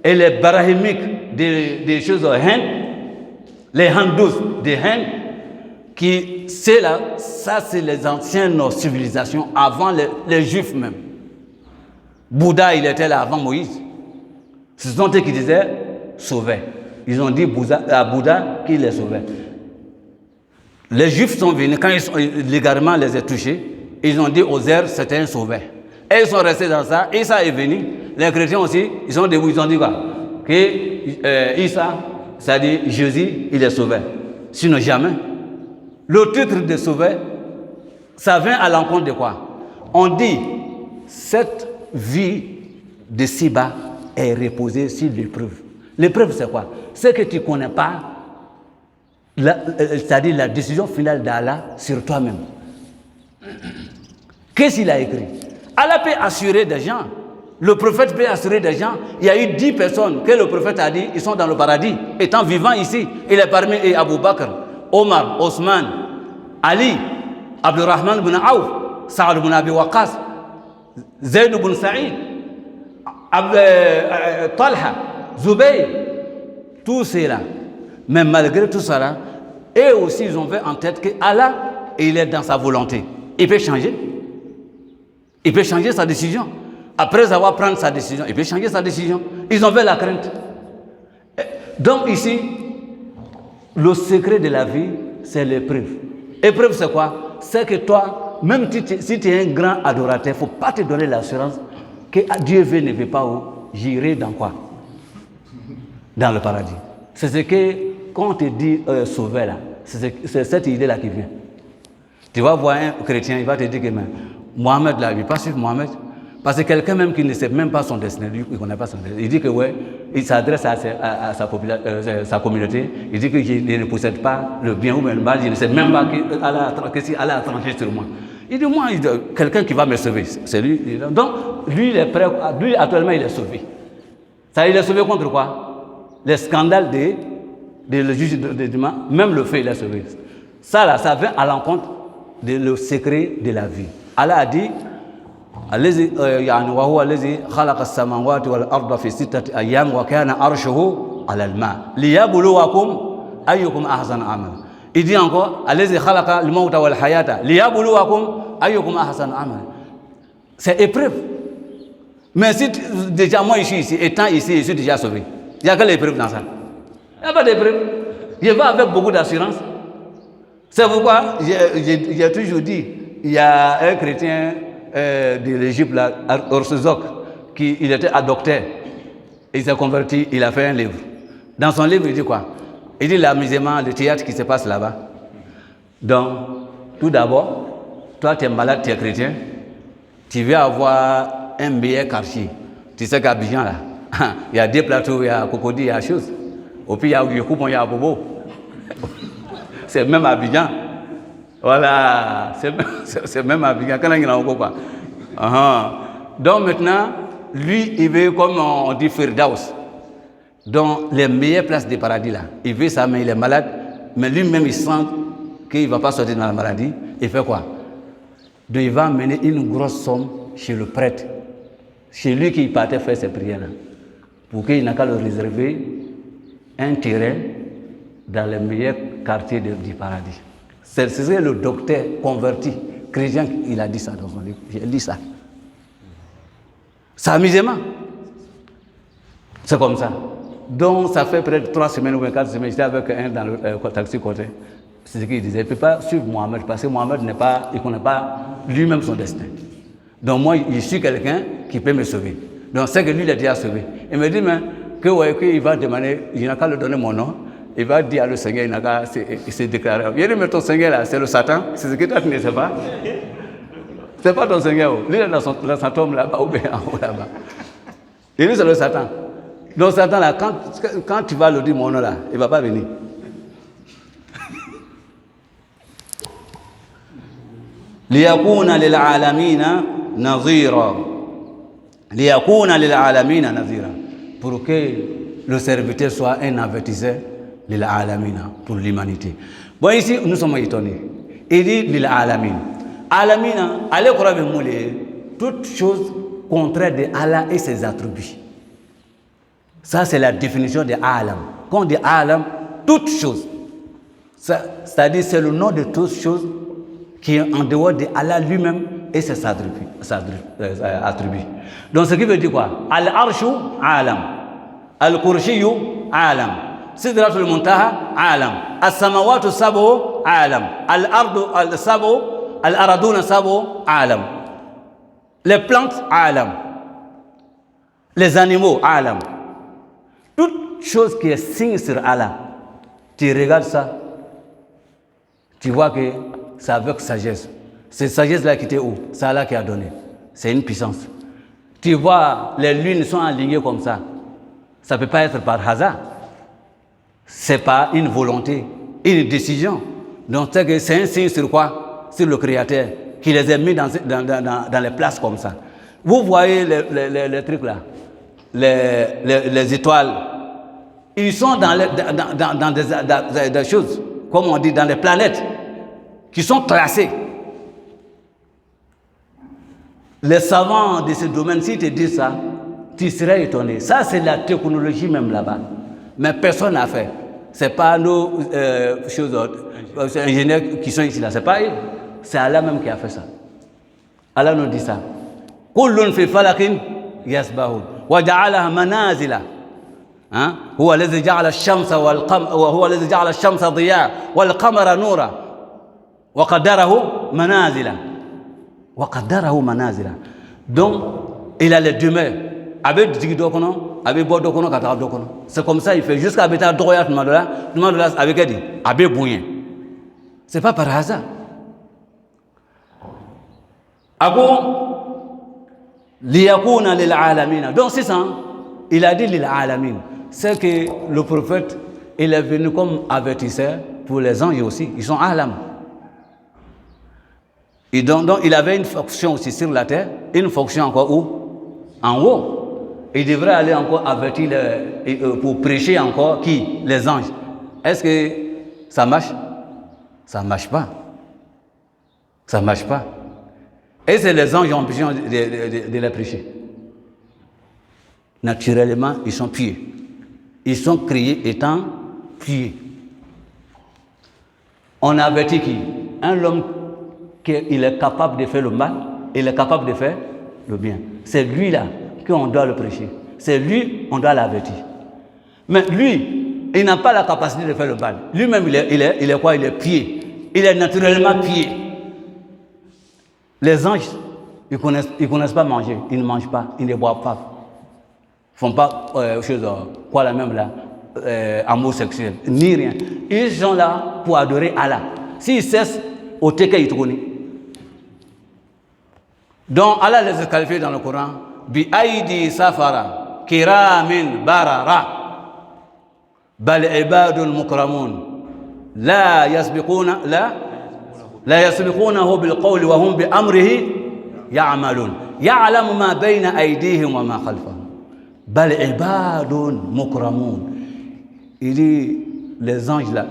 et les Brahimiques des choses en Inde, les Hindous des Indes, qui c'est là, ça c'est les anciennes civilisations avant les Juifs même. Bouddha, il était là avant Moïse. Ce sont eux qui disaient sauver. Ils ont dit à Bouddha qu'il les sauvait. Les Juifs sont venus, quand ils sont légalement les ont touchés, ils ont dit aux airs c'était un sauveur. Et ils sont restés dans ça. Issa est venu. Les chrétiens aussi, ils sont debout, ils ont dit quoi? Que Issa, c'est-à-dire Jésus, il est sauveur. Sinon jamais. Le titre de sauveur, ça vient à l'encontre de quoi? On dit, cette vie de ci-bas est reposée sur l'épreuve. L'épreuve, c'est quoi? C'est que tu ne connais pas, c'est-à-dire la décision finale d'Allah sur toi-même. Qu'est-ce qu'il a écrit? Allah peut assurer des gens. Le prophète peut assurer des gens. Il y a eu 10 personnes que le prophète a dit, ils sont dans le paradis, étant vivants ici. Il est parmi eux Abu Bakr, Omar, Osman, Ali, Abdurrahman ibn Auf, Sa'ad ibn Abi Waqqas, Zayd ibn Sa'id, Talha, Zubayr, tous ceux-là. Mais malgré tout cela, eux aussi, ils ont fait en tête que Allah, il est dans sa volonté. Il peut changer. Il peut changer sa décision. Après avoir pris sa décision, il peut changer sa décision. Ils ont fait la crainte. Donc ici, le secret de la vie, c'est l'épreuve. Épreuve, c'est quoi? C'est que toi, même si tu es un grand adorateur, il ne faut pas te donner l'assurance que Dieu veut, ne veut pas où j'irai dans quoi? Dans le paradis. C'est ce que, quand on te dit sauver là, c'est cette idée-là qui vient. Tu vas voir un chrétien, il va te dire que Mohamed là, il ne veut pas suivre Mohamed. Parce que quelqu'un même qui ne sait même pas son destin, lui, il ne connaît pas son destin. Il dit que ouais, il s'adresse à sa communauté, il dit que je ne possède pas le bien ou le mal, je ne sais même pas que si Allah a tranché sur moi. Il dit moi, quelqu'un qui va me sauver, c'est lui. Donc, lui, il est prêt, lui actuellement, il est sauvé. Ça, il est sauvé contre quoi? Les scandales le juge de Dima, même le fait, il est sauvé. Ça là, ça vient à l'encontre du secret de la vie. Allah a dit, الذي يعني وهو الذي خلق السماوات والأرض في 6 أيام وكان عرشه على الماء ليبلوكم أيكم أحسن عملا. Il dit encore الذي خلق الموت والحياة ليبلوكم أيكم أحسن عملا. C'est épreuve. Mais si déjà moi je suis ici, étant ici, je suis déjà sauvé. Il n'y a que l'épreuve dans ça. Il n'y a pas d'épreuve. Je vais avec beaucoup d'assurance. C'est pourquoi j'ai toujours dit, il y a un chrétien de l'Égypte, orthodoxe, il était adopté, il s'est converti, il a fait un livre. Dans son livre, il dit quoi? Il dit l'amusement, le théâtre qui se passe là-bas. Donc, tout d'abord, toi tu es malade, tu es chrétien, tu veux avoir un meilleur quartier. Tu sais qu'à Abidjan, là, il y a des plateaux, il y a Cocody, il y a chose. Au puis il y a Yokoupon, il y a Bobo. C'est même à Abidjan. Voilà, c'est même Abidjan. Donc maintenant, lui, il veut, comme on dit, Firdaus. Donc, les meilleures places des paradis là. Il veut ça, mais il est malade. Mais lui-même, il sent qu'il ne va pas sortir dans la maladie. Il fait quoi? Donc, il va amener une grosse somme chez le prêtre. Chez lui qui partait faire ses prières là. Pour qu'il n'a qu'à le réserver un terrain dans les meilleurs quartiers du paradis. C'est le docteur converti, chrétien, il a dit ça dans son livre. J'ai lu ça. C'est amusement. C'est comme ça. Donc, ça fait près de 3 semaines ou 4 semaines, j'étais avec un dans le taxi côté. C'est ce qu'il disait. Il ne peut pas suivre Mohamed parce que Mohamed il ne connaît pas lui-même son destin. Donc, moi, je suis quelqu'un qui peut me sauver. Donc, c'est que lui, il a déjà sauvé. Il me dit, mais qu'il va demander, il n'a qu'à lui donner mon nom. Il va dire à le Seigneur, il s'est déclaré. Il dit, mais ton Seigneur là, c'est le Satan. C'est ce que toi tu ne sais pas. C'est pas ton Seigneur. Lui, il est dans sa tombe là-bas ou bien en haut là-bas. Et lui, c'est le Satan. Donc, Satan là, quand tu vas lui dire mon nom là, il ne va pas venir. ليكون للعالمين نظيرا. ليكون للعالمين نظيرا. Pour que le serviteur soit un avertisseur lil alamina, pour l'humanité. Bon, ici, nous sommes étonnés. Il dit lil alamin. Alamina, allez croire avec moi, toute chose contraire de Allah et ses attributs. Ça, c'est la définition de alam. Quand on dit alam, toute chose. C'est-à-dire, c'est le nom de toutes choses qui est en dehors de Allah lui-même et ses attributs. Donc, ce qui veut dire quoi? Al-arshu alam. Al-Kurshiyu alam. Sidratul Muntaha alam. As-samawatu sabu alam. Al-ardu al-sabu. Al-araduna sabu alam. Les plantes alam. Les animaux alam. Toute chose qui est signe sur Allah, tu regardes ça, tu vois que c'est avec sagesse. Cette sagesse-là qui était où? C'est Allah qui a donné. C'est une puissance. Tu vois, les lunes sont alignées comme ça. Ça ne peut pas être par hasard. Ce n'est pas une volonté, une décision. Donc c'est un signe sur quoi? Sur le Créateur, qui les a mis dans les places comme ça. Vous voyez les trucs là, les étoiles, ils sont dans des choses, comme on dit, dans les planètes, qui sont tracées. Les savants de ce domaine, si te disent ça, tu serais étonné. Ça, c'est la technologie même là-bas. Mais personne n'a fait. Ce n'est pas nos ingénieurs qui sont ici là. C'est pas eux. C'est Allah même qui a fait ça. Allah nous dit ça. Kullun fi falakin yasbahun. Wa ja'alaha manazila. هو الذي جعل الشمس والقمر وهو الذي جعل الشمس ضياء والقمر نورا وقدره منازل. Donc il a les demeures avec digi dokono avec bo dokono kata dokono. C'est comme ça il fait jusqu'à beta droya tumadola avec dit avec bouyen. C'est pas par hasard. Liyakuna lil alamin. Donc c'est ça, il a dit lil alamin. C'est que le prophète, il est venu comme avertisseur pour les anges aussi. Ils sont alam. Et donc, il avait une fonction aussi sur la terre, une fonction encore où? En haut. Il devrait aller encore avertir pour prêcher encore qui? Les anges. Est-ce que ça marche? Ça ne marche pas. Ça ne marche pas. Et c'est les anges qui ont besoin de les prêcher. Naturellement, ils sont pieux. Ils sont créés étant pieux. On a averti qui? Un homme qu'il est capable de faire le mal, il est capable de faire le bien. C'est lui-là qu'on doit le prêcher. C'est lui qu'on doit l'avertir. Mais lui, il n'a pas la capacité de faire le mal. Lui-même, il est quoi? Il est pieux. Il est naturellement pieux. Les anges, ils connaissent pas manger. Ils ne mangent pas, ils ne boivent pas. Ils ne font pas quoi la même là, amour sexuel, ni rien. Ils sont là pour adorer Allah. S'ils cessent, au teke ils tournent. Donc Allah les a qualifiés dans le Coran bi aidi safara kiramin barara bal ibadun mukramun la yasbiqunahu bil qawli wa hum bi amrihi ya'malun ya'lamu ma bayna aydihim wa ma khalfahum bal ibadun mukramun. Il dit les anges là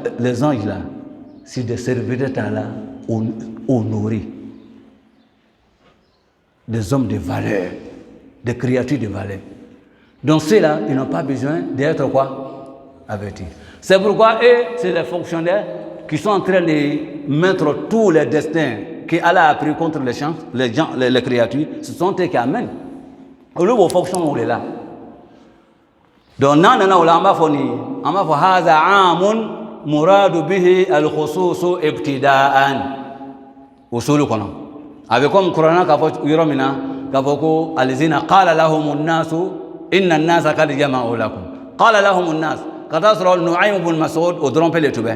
c'est des serviteurs d'Allah honorés, des hommes de valeur, des créatures de valeur. Donc ceux-là, ils n'ont pas besoin d'être quoi? Avertis. C'est pourquoi eux, c'est les fonctionnaires qui sont en train de mettre tous les destins qu'Allah a pris contre les créatures. Ce sont eux qui amènent. Au lieu de fonction, on est là. Donc, on a haza amun muradu bihi al-khususu ibtida'an. Usulu kono. Avec comme Qur'an ka fo yoromina ka fo ko allazina qala lahumun nasu inna an-nasa qad jama'u lakum. Qala lahumun nas. Quand Nu'aym ibn Mas'ud au trompé le toubé.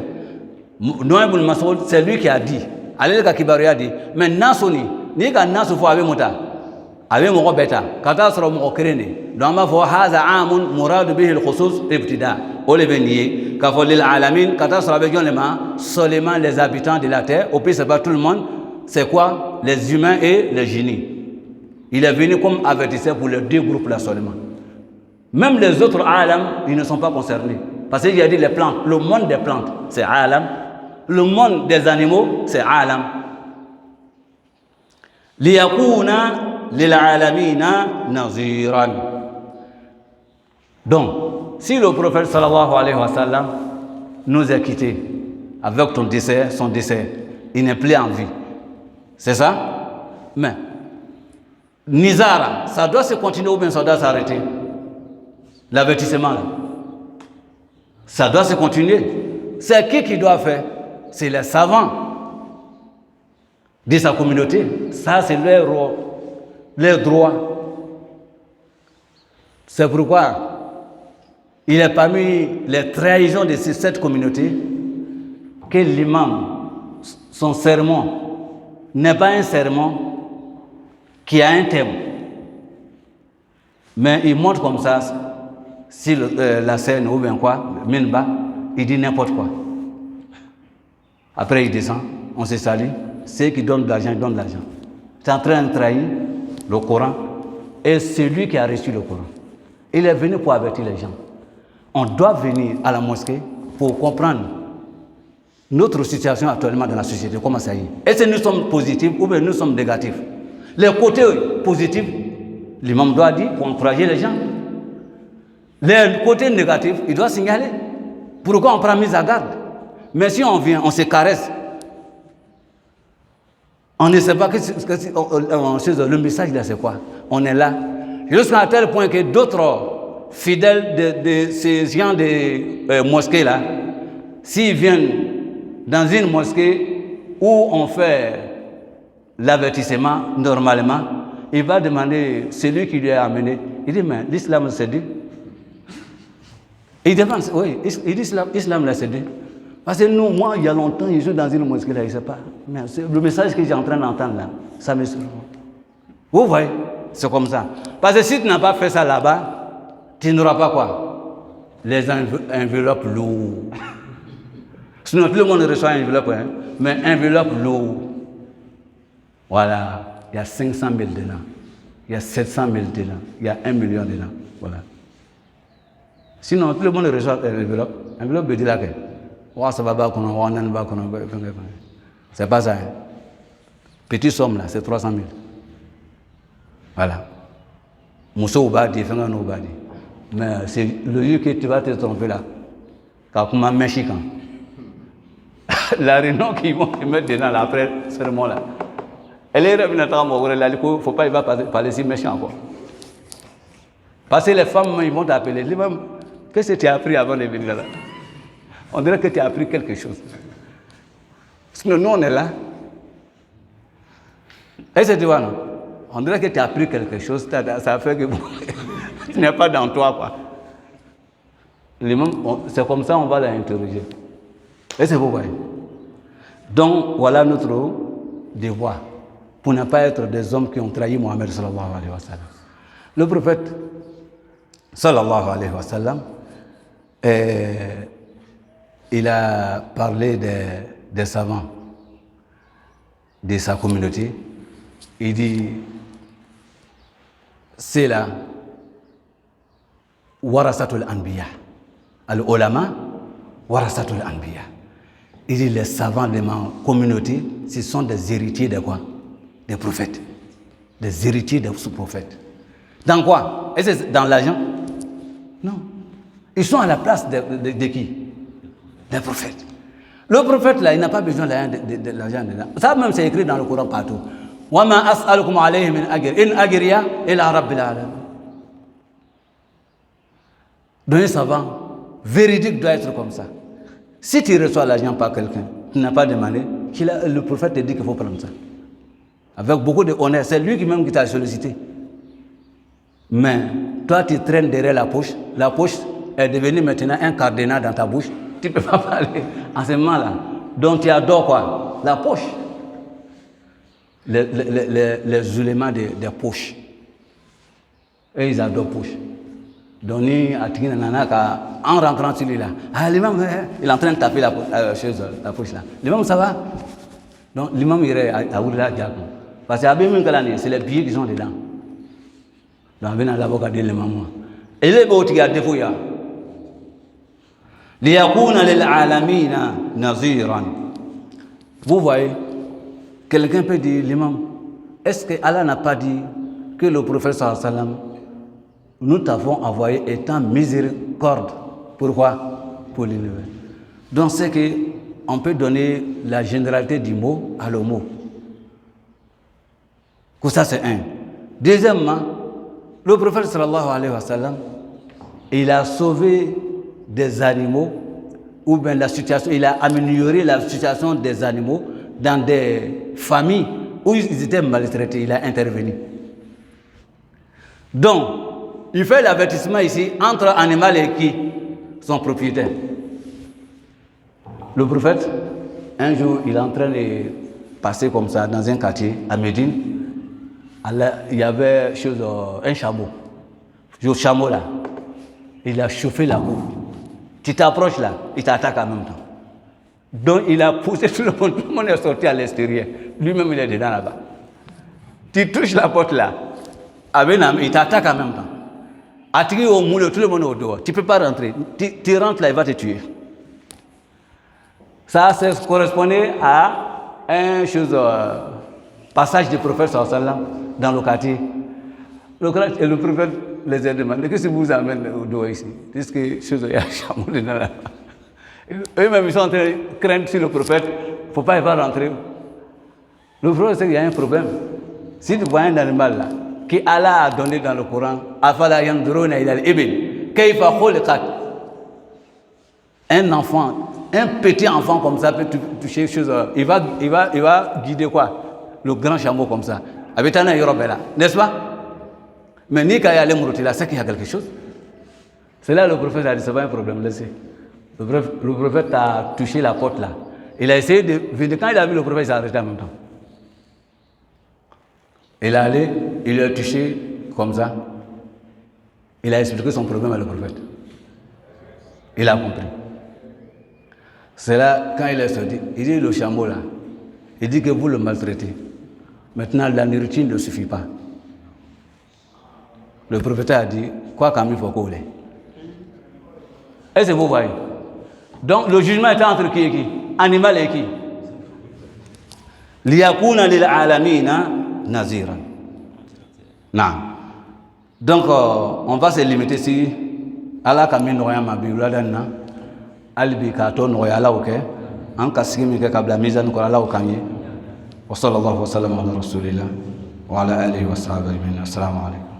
Nu'aym ibn Mas'ud c'est lui qui a dit. Allez ka kibaru a dit mais nasuni ni ka nasu fo avec muta. Avec mon bêta. Quand mon créné. Donc ma fo haza amun muradu bihi al-khusus ibtida'. Au l'événier, quand lil alamin, quand avec seulement les habitants de la terre, au pays c'est pas tout le monde, c'est quoi? Les humains et les génies. Il est venu comme avertisseur pour les deux groupes là seulement. Même les autres alam, ils ne sont pas concernés. Parce qu'il a dit les plantes, le monde des plantes, c'est alam. Le monde des animaux, c'est alam. Liyakuna lil alamina naziran. Donc, si le prophète sallallahu alayhi wa sallam nous a quittés avec son décès, il n'est plus en vie. C'est ça? Mais, Nizara, ça doit se continuer ou bien ça doit s'arrêter? L'avertissement là. Ça doit se continuer. C'est qui doit faire? C'est les savants de sa communauté. Ça, c'est leur rôle, leur droit. C'est pourquoi il est parmi les trahisons de cette communauté que l'imam, son sermon, n'est pas un sermon, qui a un thème, mais il monte comme ça sur la scène ou bien quoi, minba, il dit n'importe quoi. Après il descend, on se salue, ceux qui donnent de l'argent, ils donnent de l'argent. C'est en train de trahir le Coran et c'est lui qui a reçu le Coran. Il est venu pour avertir les gens. On doit venir à la mosquée pour comprendre notre situation actuellement dans la société, comment ça y est. Est-ce que nous sommes positifs ou bien nous sommes négatifs? Les côtés positifs, l'imam doit dire pour encourager les gens. Les côtés négatifs, il doit signaler. Pourquoi on prend mise à garde? Mais si on vient, on se caresse, on ne sait pas le message là c'est quoi. On est là. Jusqu'à tel point que d'autres fidèles de ces gens de mosquées là, s'ils viennent dans une mosquée où on fait l'avertissement normalement, il va demander celui qui lui a amené. Il dit mais l'islam c'est dit. Il demande, oui, il dit l'islam là c'est dit. Parce que nous, moi, il y a longtemps, je suis dans une mosquée là, je ne sais pas. Mais le message que j'ai en train d'entendre là, ça me surprend. Vous voyez, c'est comme ça. Parce que si tu n'as pas fait ça là-bas, tu n'auras pas quoi? Les enveloppes lourdes. Sinon, tout le monde reçoit une enveloppe, hein, mais enveloppe lourde. Voilà, il y a 500 000 dedans, il y a 700 000 dedans, il y a 1 million dedans. Voilà. Sinon, tout le monde reçoit une enveloppe. Enveloppe veut dire là que. C'est pas ça. Hein. Petite somme là, c'est 300 000. Voilà. Mousso Obadi, Fengan Obadi. Mais c'est le lieu que tu vas te tromper là. Kakuma Mexican. La réunion qu'ils vont te mettre dedans là, après ce moment là. Elle est revenue à moi, il ne faut pas, il va parler si méchant encore. Parce que les femmes, ils vont t'appeler. Qu'est-ce que tu as appris avant de venir là? On dirait que tu as appris quelque chose. Sinon, nous, on est là. Est-ce que tu vois, non? On dirait que tu as appris quelque chose, ça fait que tu n'es pas dans toi, quoi. C'est comme ça qu'on va l'interroger. Est-ce que vous voyez? Donc, voilà notre devoir, pour ne pas être des hommes qui ont trahi Mohammed sallallahu alayhi wa sallam. Le prophète sallallahu alayhi wa sallam, il a parlé des savants de sa communauté. Il dit, c'est là, warasatul anbiya. Al-ulama, warasatul anbiya. Il dit, les savants de ma communauté, ce sont des héritiers de quoi? Des prophètes. Des héritiers des sous-prophètes. Dans quoi? Est-ce que c'est dans l'argent? Non. Ils sont à la place de qui? Des prophètes. Le prophète là, il n'a pas besoin de l'argent dedans. Ça même c'est écrit dans le Coran partout. Wa ma as'alukum alayhi min ajr in ajriya illa rabbil alamin. Donc un savant véridique doit être comme ça. Si tu reçois l'argent par quelqu'un, tu n'as pas demandé, le prophète te dit qu'il faut prendre ça. Avec beaucoup de honneur, c'est lui qui même qui t'a sollicité. Mais toi tu traînes derrière la poche est devenue maintenant un cadenas dans ta bouche. Tu ne peux pas parler en ce moment-là. Donc tu adores quoi? La poche. Les éléments des poches. Et ils adorent poche. Donc en rentrant celui-là, l'imam, il est en train de taper la poche là. L'imam, ça va? Donc l'imam irait à Oula Diakon. Parce que c'est les billets qui sont dedans. Donc on vient d'abord garder l'imam. Et les beaux qui gardent des fouilles. Vous voyez, quelqu'un peut dire, l'imam, est-ce que Allah n'a pas dit que le prophète sallallahu alayhi wa sallam, nous t'avons envoyé étant miséricorde? Pourquoi? Pour l'univers. Donc c'est qu'on peut donner la généralité du mot à le mot. Que ça c'est un. Deuxièmement, le prophète sallallahu alayhi wa sallam, il a sauvé des animaux, ou bien la situation, il a amélioré la situation des animaux dans des familles où ils étaient maltraités, il a intervenu. Donc, il fait l'avertissement ici entre animal et qui? Son propriétaire. Le prophète, un jour, il est en train de passer comme ça dans un quartier à Médine. il y avait un chameau. Le chameau là, il a chauffé la boue. Tu t'approches là, il t'attaque en même temps. Donc il a poussé tout le monde est sorti à l'extérieur. Lui-même il est dedans là-bas. Tu touches la porte là, il t'attaque en même temps. Attiré au moulin, tout le monde est au dehors. Tu ne peux pas rentrer. Tu rentres là, il va te tuer. Ça correspondait à un passage du prophète sallam dans le quartier. Et le prophète les a demandé, qu'est-ce qui vous amène au dehors ici? Parce que il y a un chameau dedans là. Eux-mêmes, ils sont en train de craindre sur le prophète, il ne faut pas y faire rentrer. Le prophète sait qu'il y a un problème. Si tu vois un animal là, que Allah a donné dans le Coran, Afala yanzuruna ila al-ibil, kayfa khuliqat. Un enfant, un petit enfant comme ça peut toucher chose. Il va guider quoi? Le grand chameau comme ça. Abitana yorobela, n'est-ce pas? Mais ni quand il y a l'émourti là, c'est qu'il y a quelque chose. C'est là le prophète a dit, c'est pas un problème, laissez. Le prophète a touché la porte là. Il a essayé de venir. Quand il a vu le prophète, il s'est arrêté en même temps. Il est allé, il l'a touché comme ça. Il a expliqué son problème à le prophète. Il a compris. C'est là, quand il est sorti, il dit le chameau là, il dit que vous le maltraitez. Maintenant, la nourriture ne suffit pas. Le prophète a dit, quoi qu'à il faut qu'on l'ait. Est-ce que vous voyez? Donc, le jugement était entre qui et qui? Animal et qui? Liyakuna lil alamina naziran. Non. Donc, on va se limiter si Allah kami noya mabiyula danna albi kato noya la oke an kasigi mi ke kabla mizan ko Allah okanye wa sallallahu wa sallam ala rasulillah wa ala alihi wa sahbihi assalamu alaikum.